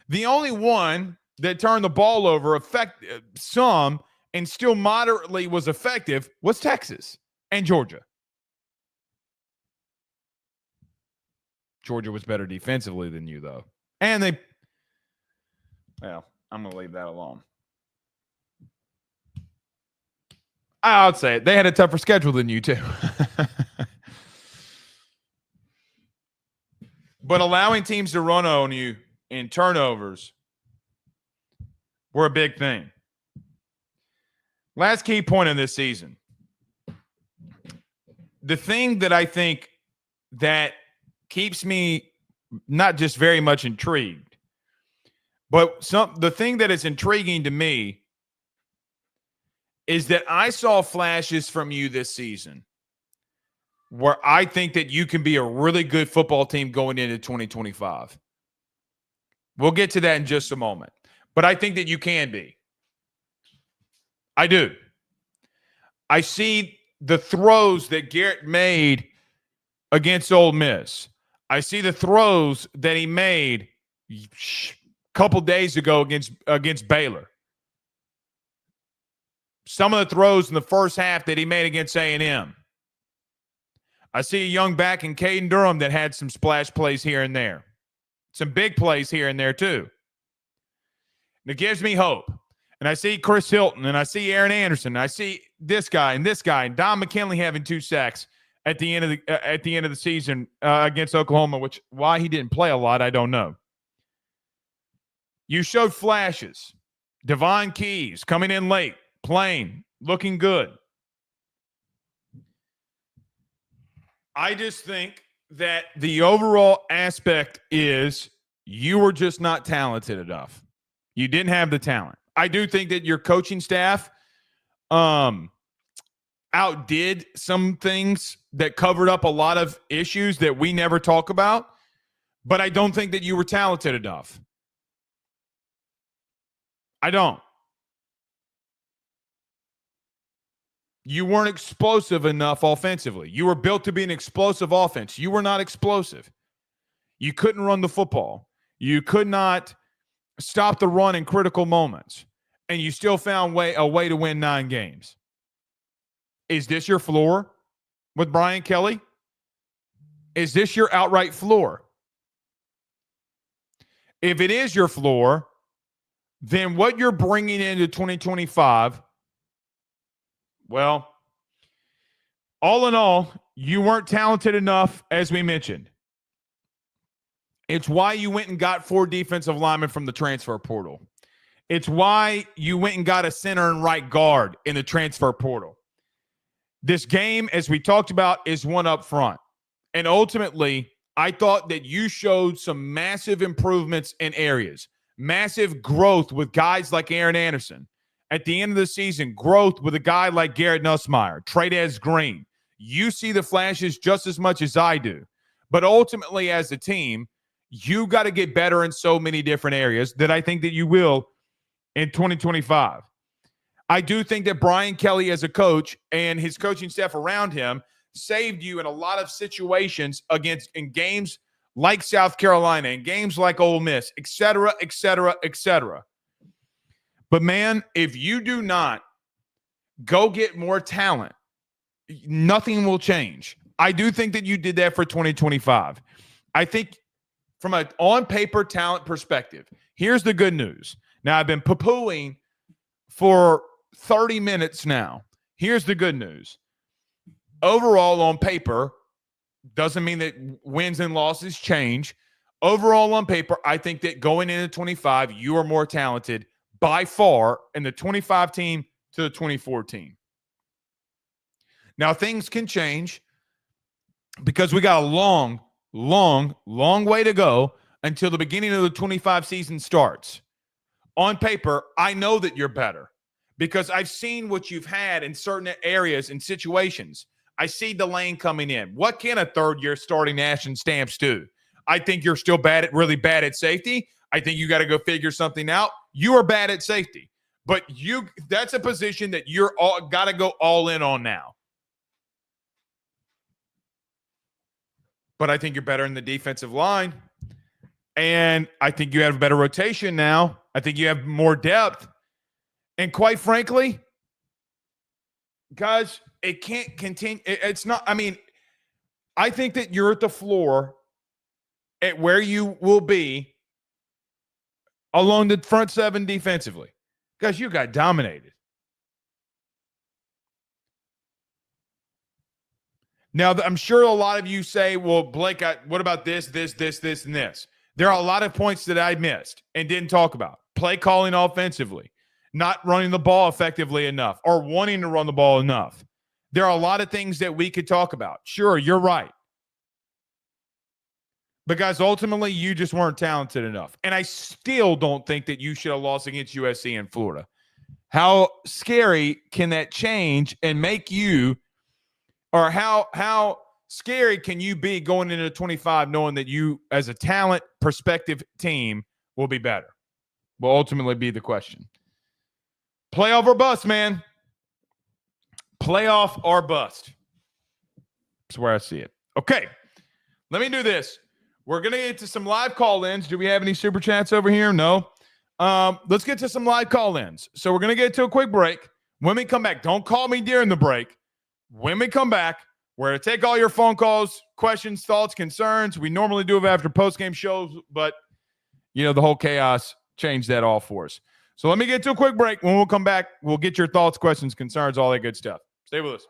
The only one that turned the ball over some and still moderately was effective was Texas and Georgia. Georgia was better defensively than you, though. And I'm going to leave that alone. I'll say it. They had a tougher schedule than you, too. But allowing teams to run on you in turnovers were a big thing. Last key point in this season. The thing that I think that keeps me not just very much intrigued, but the thing that is intriguing to me is that I saw flashes from you this season where I think that you can be a really good football team going into 2025. We'll get to that in just a moment. But I think that you can be. I do. I see the throws that Garrett made against Ole Miss. I see the throws that he made a couple days ago against Baylor. some of the throws in the first half that he made against A&M. I see a young back in Caden Durham that had some splash plays here and there. Some big plays here and there, too. And it gives me hope. And I see Chris Hilton, and I see Aaron Anderson, and I see this guy, and Don McKinley having 2 sacks at the end of the season against Oklahoma, which why he didn't play a lot, I don't know. You showed flashes. Devon Keys coming in late, playing, looking good. I just think that the overall aspect is you were just not talented enough. You didn't have the talent. I do think that your coaching staff outdid some things that covered up a lot of issues that we never talk about, but I don't think that you were talented enough. I don't. You weren't explosive enough offensively. You were built to be an explosive offense. You were not explosive. You couldn't run the football. You could not stop the run in critical moments. And you still found a way to win 9 games. Is this your floor with Brian Kelly? Is this your outright floor? If it is your floor, then what you're bringing into 2025, well, all in all, you weren't talented enough, as we mentioned. It's why you went and got 4 defensive linemen from the transfer portal. It's why you went and got a center and right guard in the transfer portal. This game, as we talked about, is one up front. And ultimately, I thought that you showed some massive improvements in areas, massive growth with guys like Aaron Anderson. At the end of the season, growth with a guy like Garrett Nussmeier, Trey'Dez Green. You see the flashes just as much as I do. But ultimately, as a team, you got to get better in so many different areas that I think that you will in 2025. I do think that Brian Kelly as a coach and his coaching staff around him saved you in a lot of situations in games like South Carolina and games like Ole Miss, et cetera, et cetera, et cetera. But, man, if you do not go get more talent, nothing will change. I do think that you did that for 2025. I think from an on-paper talent perspective, here's the good news. Now, I've been poo-pooing for 30 minutes now. Here's the good news. Overall, on paper, doesn't mean that wins and losses change. Overall, on paper, I think that going into 25, you are more talented by far in the 25 team to the 24 team. Now, things can change because we got a long way to go until the beginning of the 25 season starts. On paper, I know that you're better because I've seen what you've had in certain areas and situations. I see Delane coming in. What can a third-year starting Ashton Stamps do? I think you're still really bad at safety. I think you got to go figure something out. You are bad at safety, but that's a position that you're got to go all in on now. But I think you're better in the defensive line, and I think you have a better rotation now. I think you have more depth, and quite frankly, guys, it can't continue. It's not. I mean, I think that you're at the floor at where you will be along the front 7 defensively. Guys, you got dominated. Now, I'm sure a lot of you say, well, Blake, what about this, and this? There are a lot of points that I missed and didn't talk about. Play calling offensively, not running the ball effectively enough, or wanting to run the ball enough. There are a lot of things that we could talk about. Sure, you're right. But, guys, ultimately, you just weren't talented enough. And I still don't think that you should have lost against USC in Florida. How scary can that change and make you, or how scary can you be going into 25 knowing that you, as a talent perspective team, will be better? Will ultimately be the question. Playoff or bust, man. Playoff or bust. That's where I see it. Okay, let me do this. We're going to get to some live call-ins. Do we have any super chats over here? No. Let's get to some live call-ins. So we're going to get to a quick break. When we come back, don't call me during the break. When we come back, we're going to take all your phone calls, questions, thoughts, concerns. We normally do it after post-game shows, but, the whole chaos changed that all for us. So let me get to a quick break. When we'll come back, we'll get your thoughts, questions, concerns, all that good stuff. Stay with us.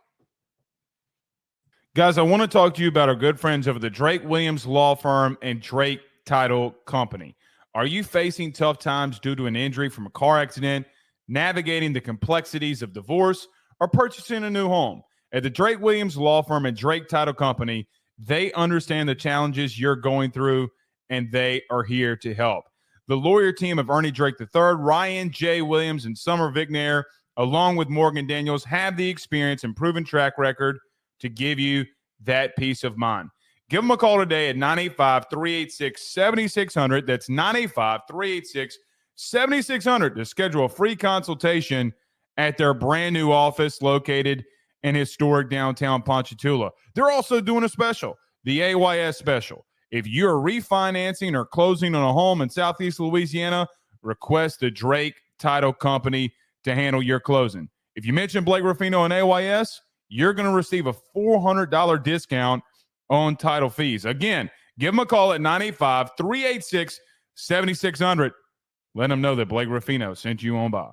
Guys, I want to talk to you about our good friends over the Drake Williams Law Firm and Drake Title Company. Are you facing tough times due to an injury from a car accident, navigating the complexities of divorce, or purchasing a new home? At the Drake Williams Law Firm and Drake Title Company, they understand the challenges you're going through, and they are here to help. The lawyer team of Ernie Drake III, Ryan J. Williams, and Summer Vignair, along with Morgan Daniels, have the experience and proven track record to give you that peace of mind. Give them a call today at 985-386-7600. That's 985-386-7600 to schedule a free consultation at their brand new office located in historic downtown Ponchatoula. They're also doing a special, the AYS special. If you're refinancing or closing on a home in Southeast Louisiana, request the Drake Title Company to handle your closing. If you mention Blake Ruffino and AYS, you're going to receive a $400 discount on title fees. Again, give them a call at 985-386-7600. Let them know that Blake Ruffino sent you on by.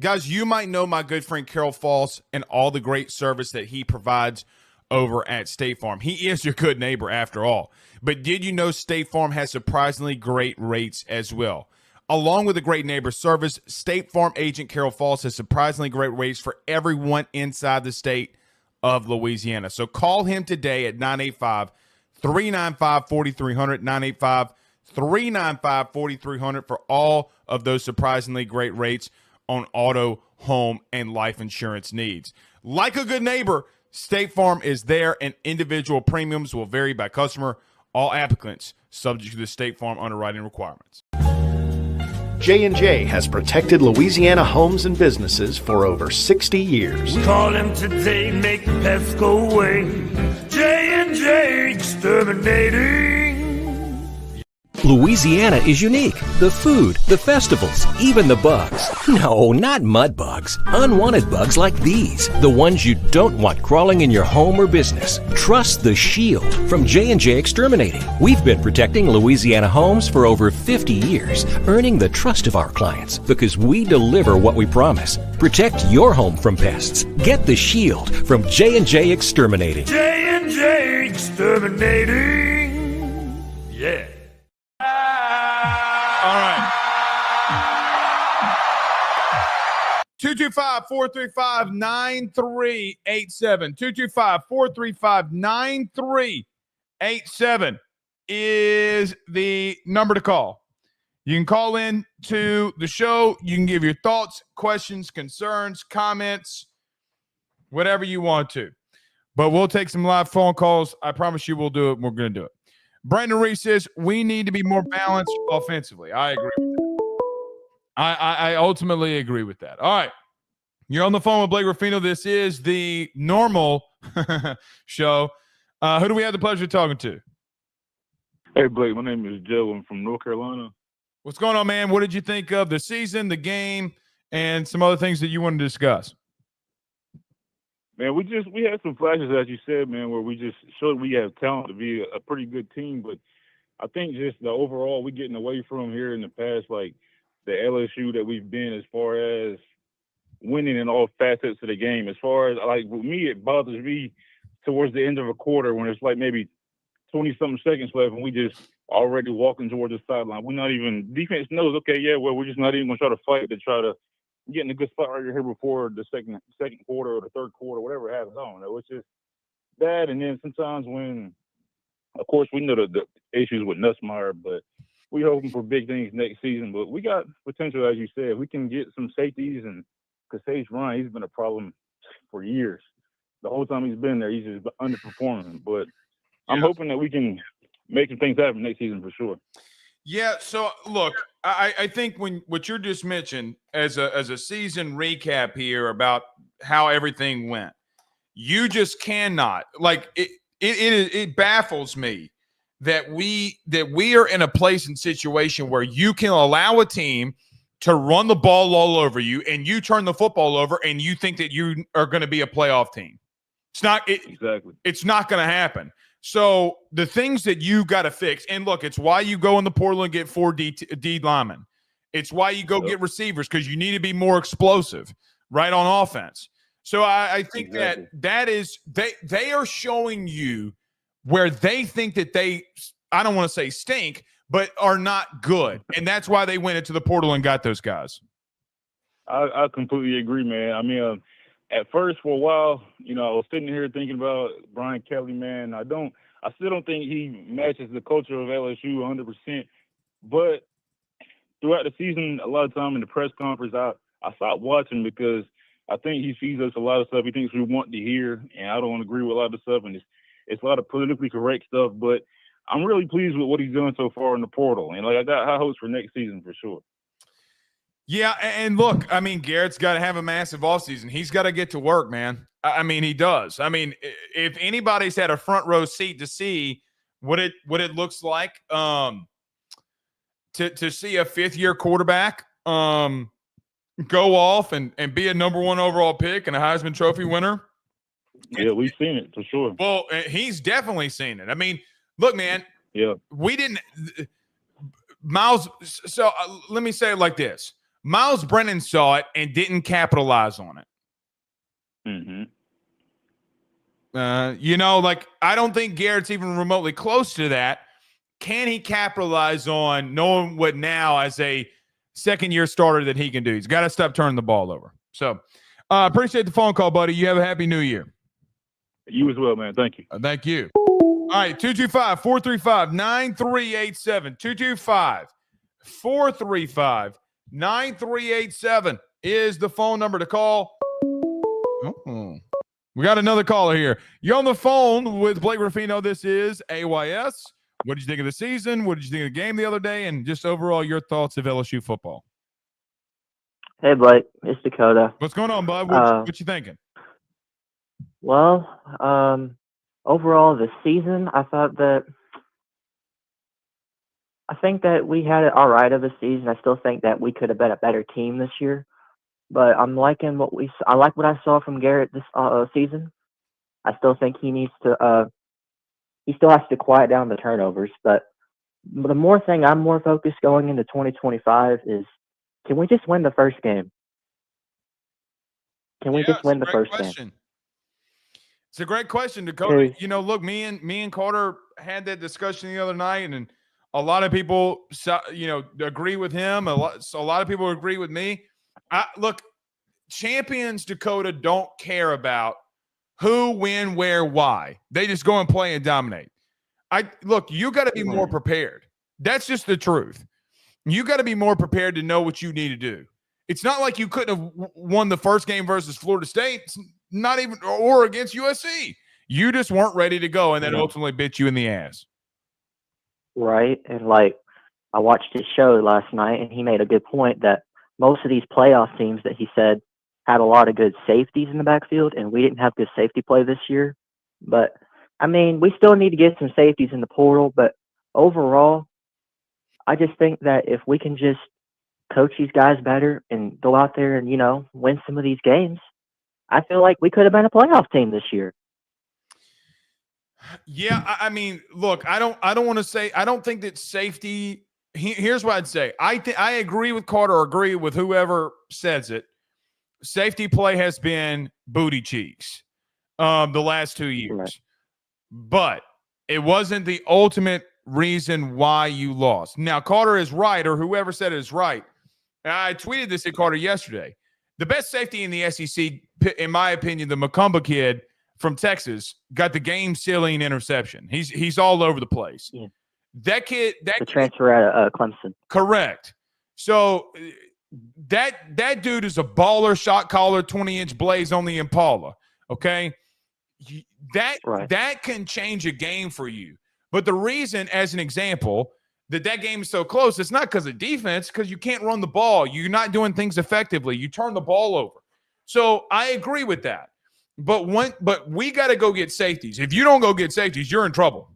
Guys, you might know my good friend Carol Falls and all the great service that he provides over at State Farm. He is your good neighbor after all. But did you know State Farm has surprisingly great rates as well? Along with the great neighbor service, State Farm agent Carol Falls has surprisingly great rates for everyone inside the state of Louisiana. So call him today at 985-395-4300, 985-395-4300 for all of those surprisingly great rates on auto, home, and life insurance needs. Like a good neighbor, State Farm is there, and individual premiums will vary by customer. All applicants subject to the State Farm underwriting requirements. J&J has protected Louisiana homes and businesses for over 60 years. Call him today, make the pests go away. J&J Exterminating. Louisiana is unique. The food, the festivals, even the bugs. No, not mud bugs. Unwanted bugs like these. The ones you don't want crawling in your home or business. Trust the Shield from J&J Exterminating. We've been protecting Louisiana homes for over 50 years, earning the trust of our clients because we deliver what we promise. Protect your home from pests. Get the Shield from J&J Exterminating. J&J Exterminating. Yeah. All right. 225-435-9387. 225-435-9387 is the number to call. You can call in to the show. You can give your thoughts, questions, concerns, comments, whatever you want to. But we'll take some live phone calls. I promise you we'll do it. We're going to do it. Brandon Reese says we need to be more balanced offensively. I agree with that. I ultimately agree with that. All right. You're on the phone with Blake Ruffino. This is the normal show. Who do we have the pleasure of talking to? Hey, Blake. My name is Joe. I'm from North Carolina. What's going on, man? What did you think of the season, the game, and some other things that you want to discuss? Man, we had some flashes, as you said, man, where we just showed we have talent to be a pretty good team. But I think just the overall, we're getting away from here in the past, like the LSU that we've been as far as winning in all facets of the game. As far as, like, with me, it bothers me towards the end of a quarter when it's like maybe 20-something seconds left and we just already walking towards the sideline. We're not even – defense knows, okay, yeah, well, we're just not even going to try to fight to try to get in a good spot right here before the second quarter or the third quarter, whatever happens. I don't know. It's just that. And then sometimes when – of course, we know the issues with Nussmeier, but we're hoping for big things next season. But we got potential, as you said. We can get some safeties, and Kasage Ryan, he's been a problem for years. The whole time he's been there, he's just underperforming. But I'm hoping that we can make some things happen next season for sure. Yeah, so look, I think what you just mentioned as a season recap here about how everything went, you just cannot, like, it baffles me that we are in a place and situation where you can allow a team to run the ball all over you, and you turn the football over, and you think that you are going to be a playoff team. It's not Exactly. It's not going to happen. So the things that you got to fix, and look, it's why you go in the portal and get 4 D linemen. It's why you go get receivers, because you need to be more explosive, right, on offense. So I think Exactly. that is they are showing you where they think that they, I don't want to say stink, but are not good, and that's why they went into the portal and got those guys. I completely agree, man. I mean, at first for a while, I was sitting here thinking about Brian Kelly, man. I still don't think he matches the culture of LSU 100%. But throughout the season, a lot of time in the press conference, I stopped watching because I think he feeds us a lot of stuff he thinks we want to hear, and I don't agree with a lot of stuff, and it's a lot of politically correct stuff. But I'm really pleased with what he's doing so far in the portal, and I got high hopes for next season for sure. Yeah, and look, I mean, Garrett's got to have a massive offseason. He's got to get to work, man. I mean, he does. I mean, if anybody's had a front row seat to see what it looks like, to see a fifth-year quarterback go off and be a number 1 overall pick and a Heisman Trophy winner. Yeah, we've seen it for sure. Well, he's definitely seen it. I mean, look, man. Yeah. We didn't – Miles – so let me say it like this. Miles Brennan saw it and didn't capitalize on it. Mm-hmm. I don't think Garrett's even remotely close to that. Can he capitalize on knowing what now as a second-year starter that he can do? He's got to stop turning the ball over. So, appreciate the phone call, buddy. You have a happy New Year. You as well, man. Thank you. Thank you. All right, 225-435-9387. 225-435-9387 is the phone number to call. Oh, we got another caller here. You're on the phone with Blake Ruffino. This is AYS. What did you think of the season? What did you think of the game the other day? And just overall, your thoughts of LSU football. Hey, Blake. It's Dakota. What's going on, bud? What you thinking? Well, overall, this season, I think that we had it all right of a season. I still think that we could have been a better team this year. But I'm liking I like what I saw from Garrett this season. I still think he still has to quiet down the turnovers. But the more thing I'm more focused going into 2025 is, can we just win the first game? Can we just win the first game? It's a great question, Dakota. Look, me and Carter had that discussion the other night, and a lot of people, agree with him. A lot of people agree with me. Look, champions, Dakota, don't care about who, when, where, why. They just go and play and dominate. You got to be more prepared. That's just the truth. You got to be more prepared to know what you need to do. It's not like you couldn't have won the first game versus Florida State, not even, or against USC. You just weren't ready to go, and that ultimately bit you in the ass. Right. And I watched his show last night, and he made a good point that most of these playoff teams that he said had a lot of good safeties in the backfield, and we didn't have good safety play this year. But, I mean, we still need to get some safeties in the portal. But overall, I just think that if we can just coach these guys better and go out there and, win some of these games, I feel like we could have been a playoff team this year. Yeah, I mean, look, I don't want to say, I don't think that safety. Here's what I'd say. I agree with Carter, or agree with whoever says it. Safety play has been booty cheeks the last 2 years. Right. But it wasn't the ultimate reason why you lost. Now, Carter is right, or whoever said it is right. I tweeted this at Carter yesterday. The best safety in the SEC, in my opinion, the Macumba kid from Texas, got the game-sealing interception. He's all over the place. Yeah. That kid, the transfer out of Clemson. Correct. So that dude is a baller, shot caller, 20-inch blaze on the Impala. Okay, that can change a game for you. But the reason, as an example, that game is so close, it's not because of defense, because you can't run the ball. You're not doing things effectively. You turn the ball over. So I agree with that. But we got to go get safeties. If you don't go get safeties, you're in trouble.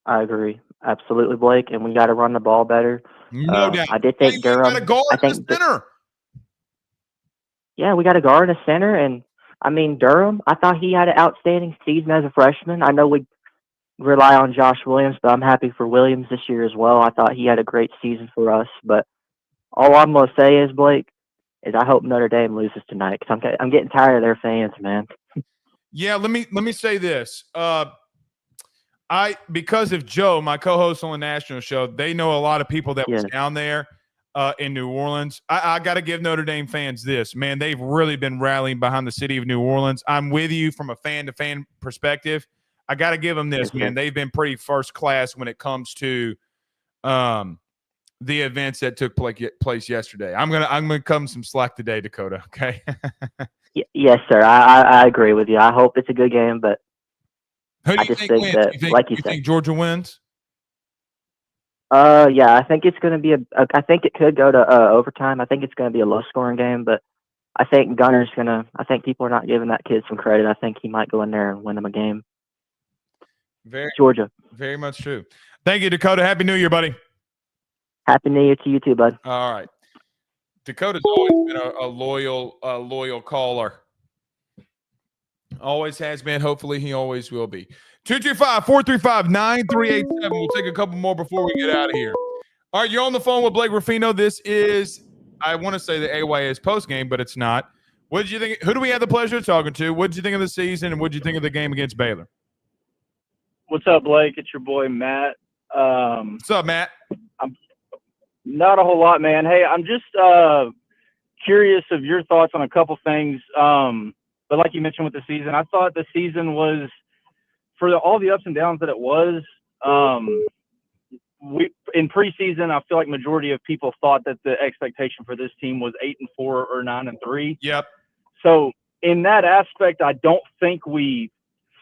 I agree. Absolutely, Blake. And we got to run the ball better. No doubt. I did Well, think you got Durham. a guard I in think the center. Yeah, we got a guard and a center, and I mean Durham. I thought he had an outstanding season as a freshman. I know we rely on Josh Williams, but I'm happy for Williams this year as well. I thought he had a great season for us. But all I'm gonna say is, Blake, is I hope Notre Dame loses tonight because I'm getting tired of their fans, man. Yeah, let me say this. Because of Joe, my co-host on the national show, they know a lot of people that was down there in New Orleans. I got to give Notre Dame fans this, man. They've really been rallying behind the city of New Orleans. I'm with you from a fan-to-fan perspective. I got to give them this, man. They've been pretty first class when it comes to the events that took place yesterday. I'm gonna come some slack today, Dakota. Okay. Yes, sir. I agree with you. I hope it's a good game, but Who do I you just think think wins? that, like you said, think Georgia wins? Yeah, I think it's going to be I think it could go to overtime. I think it's going to be a low-scoring game, but I think Gunner's going to. I think people are not giving that kid some credit. I think he might go in there and win them a game. Georgia. Very much true. Thank you, Dakota. Happy New Year, buddy. Happy New Year to you too, bud. All right. Dakota's always been a loyal caller. Always has been. Hopefully, he always will be. 225-435-9387. We'll take a couple more before we get out of here. All right, you're on the phone with Blake Ruffino. This is, I want to say the AYS postgame, but it's not. What did you think? Who do we have the pleasure of talking to? What did you think of the season, and what did you think of the game against Baylor? What's up, Blake? It's your boy, Matt. What's up, Matt? I'm not a whole lot, man. Hey, I'm just curious of your thoughts on a couple things. But like you mentioned with the season, I thought the season was, for all the ups and downs that it was, in preseason, I feel like majority of people thought that the expectation for this team was 8-4 or 9-3. Yep. So in that aspect, I don't think we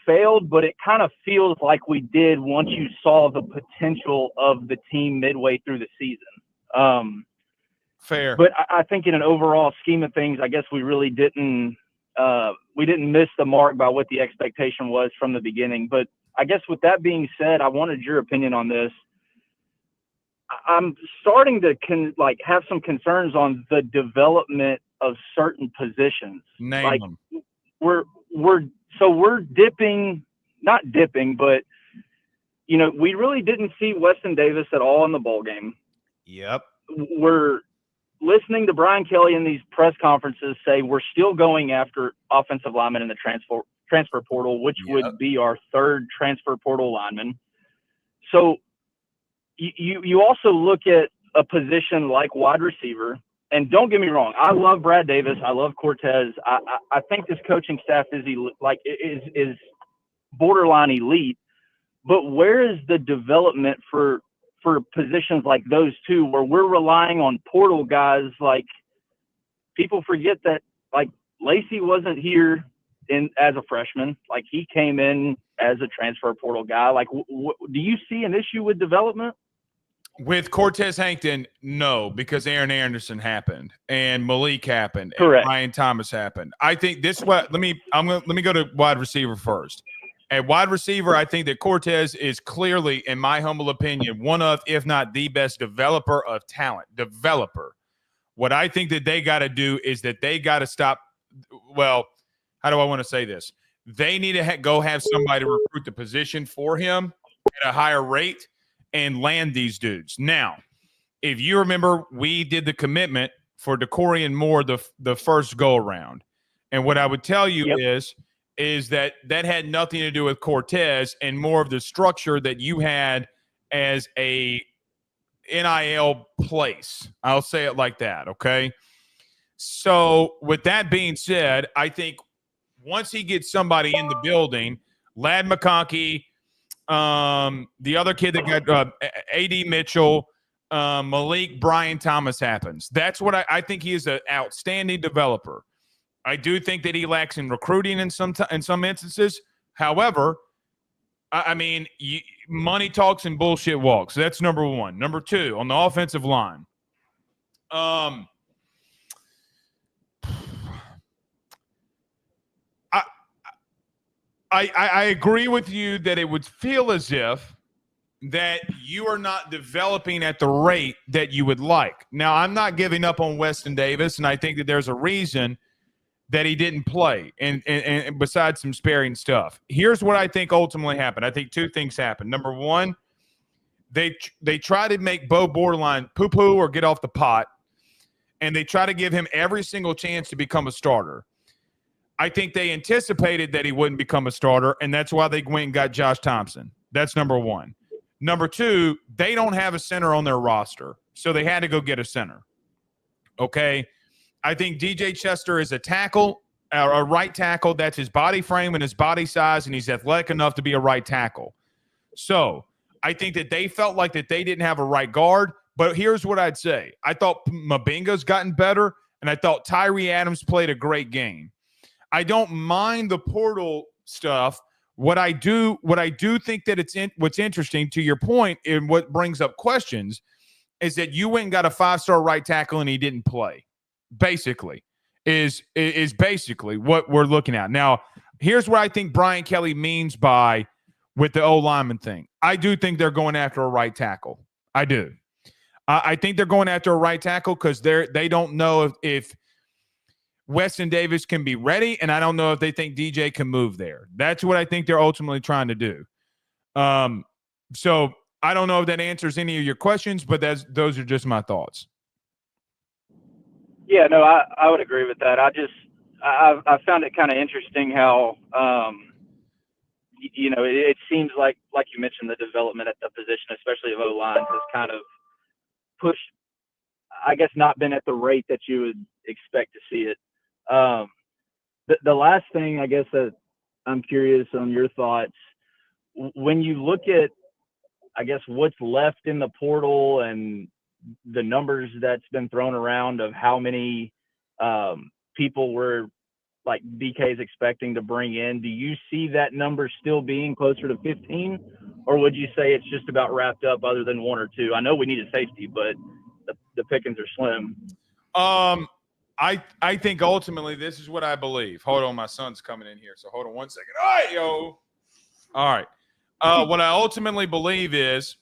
failed, but it kind of feels like we did once you saw the potential of the team midway through the season. Fair. But I think in an overall scheme of things, I guess we really didn't miss the mark by what the expectation was from the beginning. But I guess with that being said, I wanted your opinion on this. I'm starting to have some concerns on the development of certain positions. Name them. We're dipping, not dipping, but we really didn't see Weston Davis at all in the bowl game. Yep. We're listening to Brian Kelly in these press conferences say we're still going after offensive linemen in the transfer portal, which would be our third transfer portal lineman. So you also look at a position like wide receiver, and don't get me wrong, I love Brad Davis, I love Cortez. I think this coaching staff is borderline elite, but where is the development for positions like those two, where we're relying on portal guys? Like, people forget that Lacey wasn't here as a freshman. Like, he came in as a transfer portal guy. Like, do you see an issue with development? With Cortez Hankton, no, because Aaron Anderson happened and Malik happened. Correct. And Ryan Thomas happened. I think this what let me go to wide receiver first. At wide receiver, I think that Cortez is clearly, in my humble opinion, one of, if not the best developer of talent. What I think that they got to do is that they got to stop. Well, how do I want to say this? They need to go have somebody recruit the position for him at a higher rate and land these dudes. Now, if you remember, we did the commitment for Decorian Moore the first go around. And what I would tell you is that had nothing to do with Cortez and more of the structure that you had as a NIL place. I'll say it like that, okay? So with that being said, I think once he gets somebody in the building, Ladd McConkey, the other kid that got A.D. Mitchell, Malik, Brian Thomas happens. That's what I think he is an outstanding developer. I do think that he lacks in recruiting in some instances. However, I mean, money talks and bullshit walks. That's number one. Number two, on the offensive line. I agree with you that it would feel as if that you are not developing at the rate that you would like. Now, I'm not giving up on Weston Davis, and I think that there's a reason that he didn't play, and besides some sparing stuff. Here's what I think ultimately happened. I think two things happened. Number one, they try to make Bo Borderline poo-poo or get off the pot, and they try to give him every single chance to become a starter. I think they anticipated that he wouldn't become a starter, and that's why they went and got Josh Thompson. That's number one. Number two, they don't have a center on their roster, so they had to go get a center. Okay? I think DJ Chester is a right tackle. That's his body frame and his body size, and he's athletic enough to be a right tackle. So I think that they felt like that they didn't have a right guard, but here's what I'd say. I thought Mabinga's gotten better, and I thought Tyree Adams played a great game. I don't mind the portal stuff. What I do think that what's interesting to your point and what brings up questions is that you went and got a 5-star right tackle and he didn't play. Basically, is basically what we're looking at. Now, here's what I think Brian Kelly means by with the O-lineman thing. I do think they're going after a right tackle. I do. I think they're going after a right tackle because they don't know if Weston Davis can be ready, and I don't know if they think DJ can move there. That's what I think they're ultimately trying to do. So I don't know if that answers any of your questions, but those are just my thoughts. Yeah, no, I would agree with that. I found it kind of interesting how, it seems like you mentioned, the development at the position, especially of O-line, has kind of pushed, I guess, not been at the rate that you would expect to see it. The last thing, I guess, that I'm curious on your thoughts, when you look at, I guess, what's left in the portal and the numbers that's been thrown around of how many people were like DK is expecting to bring in, do you see that number still being closer to 15, or would you say it's just about wrapped up other than one or two? I know we need a safety, but the pickings are slim. I think ultimately this is what I believe. Hold on, my son's coming in here, so hold on one second. All right, yo. All right. What I ultimately believe is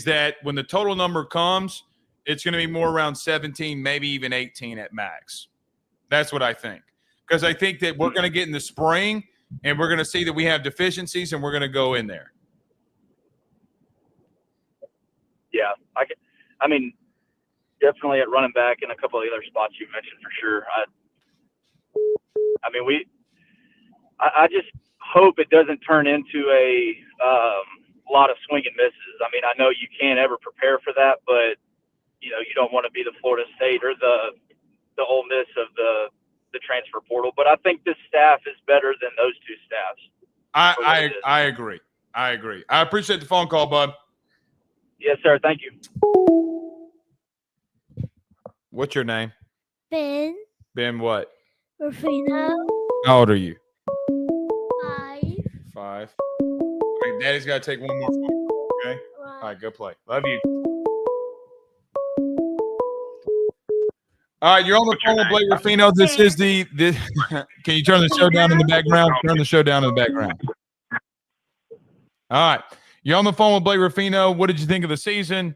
that when the total number comes, it's going to be more around 17, maybe even 18 at max. That's what I think. Because I think that we're going to get in the spring, and we're going to see that we have deficiencies, and we're going to go in there. Yeah, I mean, definitely at running back and a couple of the other spots you mentioned for sure. I just hope it doesn't turn into a lot of swing and misses. I mean, I know you can't ever prepare for that, but you don't want to be the Florida State or the Ole Miss of the transfer portal. But I think this staff is better than those two staffs. I agree. I appreciate the phone call, bud. Yes, sir. Thank you. What's your name? Ben. Ben what? Rufino. How old are you? 5. 5. Okay, Daddy's got to take one more phone call, okay? All right, go play. Love you. All right, you're on the phone with Blake Rufino. This is the can you turn the show down in the background? Turn the show down in the background. All right. You're on the phone with Blake Rufino. What did you think of the season?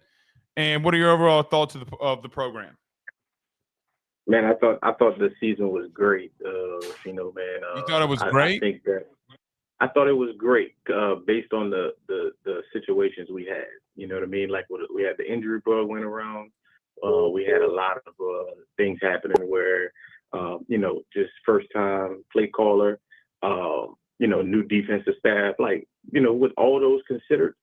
And what are your overall thoughts of the program? Man, I thought the season was great. Man. You thought it was great? I thought it was great based on the situations we had. You know what I mean? Like we had the injury bug went around. We had a lot of things happening where, just first time play caller, new defensive staff. Like, with all those considered,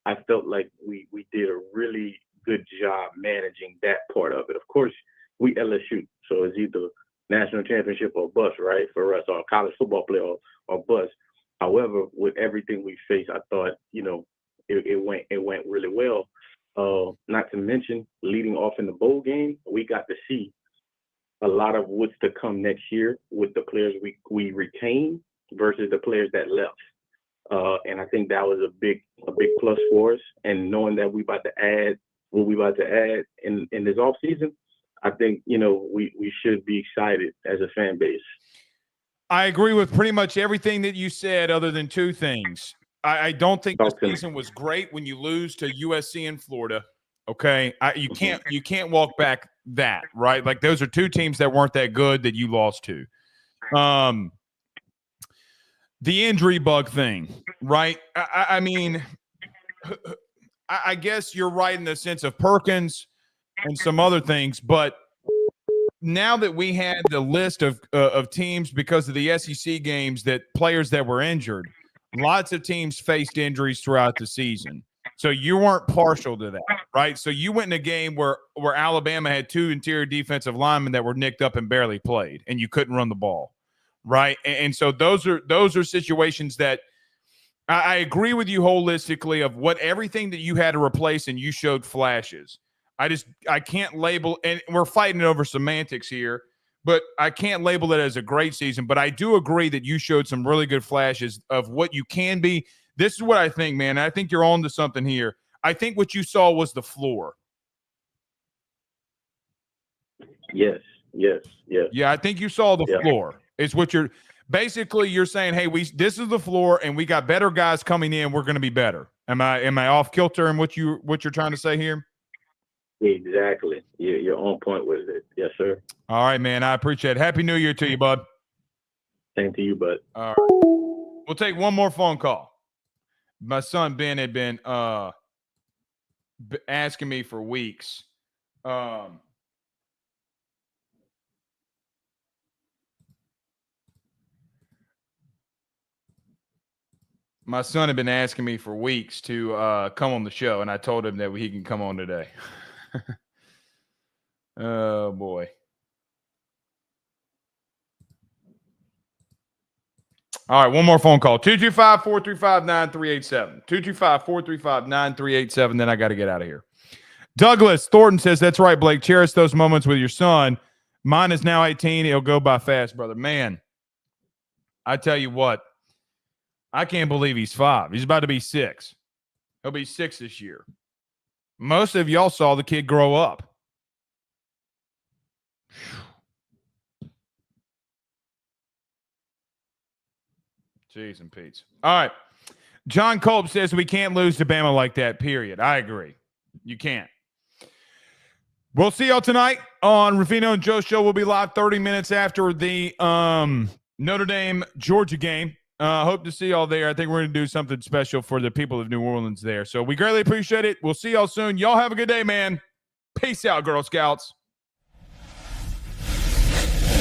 I felt like we did a really good job managing that part of it. Of course, we LSU, so it's either national championship or bust, right? For us, or college football playoff or bust. However, with everything we faced, I thought, it went really well. Not to mention, leading off in the bowl game, we got to see a lot of what's to come next year with the players we retain versus the players that left. And I think that was a big plus for us. And knowing that we about to add what we about to add in this offseason, I think, we should be excited as a fan base. I agree with pretty much everything that you said other than two things. I don't think the season was great when you lose to USC and Florida. Okay, you can't walk back that, right? Like those are two teams that weren't that good that you lost to. The injury bug thing, right? I mean, I guess you're right in the sense of Perkins and some other things, but now that we had the list of teams because of the SEC games that players that were injured, lots of teams faced injuries throughout the season. So you weren't partial to that, right? So you went in a game where Alabama had two interior defensive linemen that were nicked up and barely played, and you couldn't run the ball, right? And so those are situations that I agree with you holistically of what everything that you had to replace, and you showed flashes. I can't label, and we're fighting over semantics here, but I can't label it as a great season. But I do agree that you showed some really good flashes of what you can be. This is what I think, man. I think you're on to something here. I think what you saw was the floor. Yes. Yeah, I think you saw the floor. It's what you're saying, hey, this is the floor, and we got better guys coming in. We're going to be better. Am I off kilter in what you're trying to say here? Exactly. You're on point with it. Yes, sir. All right, man. I appreciate it. Happy New Year to you, bud. Same to you, bud. All right. We'll take one more phone call. My son Ben had been asking me for weeks. My son had been asking me for weeks to come on the show, and I told him that he can come on today. Oh, boy. All right, one more phone call. 225-435-9387. 225-435-9387. Then I got to get out of here. Douglas Thornton says, that's right, Blake. Cherish those moments with your son. Mine is now 18. It'll go by fast, brother. Man, I tell you what, I can't believe he's 5. He's about to be 6. He'll be 6 this year. Most of y'all saw the kid grow up. Jeez and Pete's. All right. John Culp says we can't lose to Bama like that, period. I agree. You can't. We'll see y'all tonight on Rufino and Joe Show. We'll be live 30 minutes after the Notre Dame-Georgia game. Hope to see y'all there. I think we're going to do something special for the people of New Orleans there. So we greatly appreciate it. We'll see y'all soon. Y'all have a good day, man. Peace out, Girl Scouts.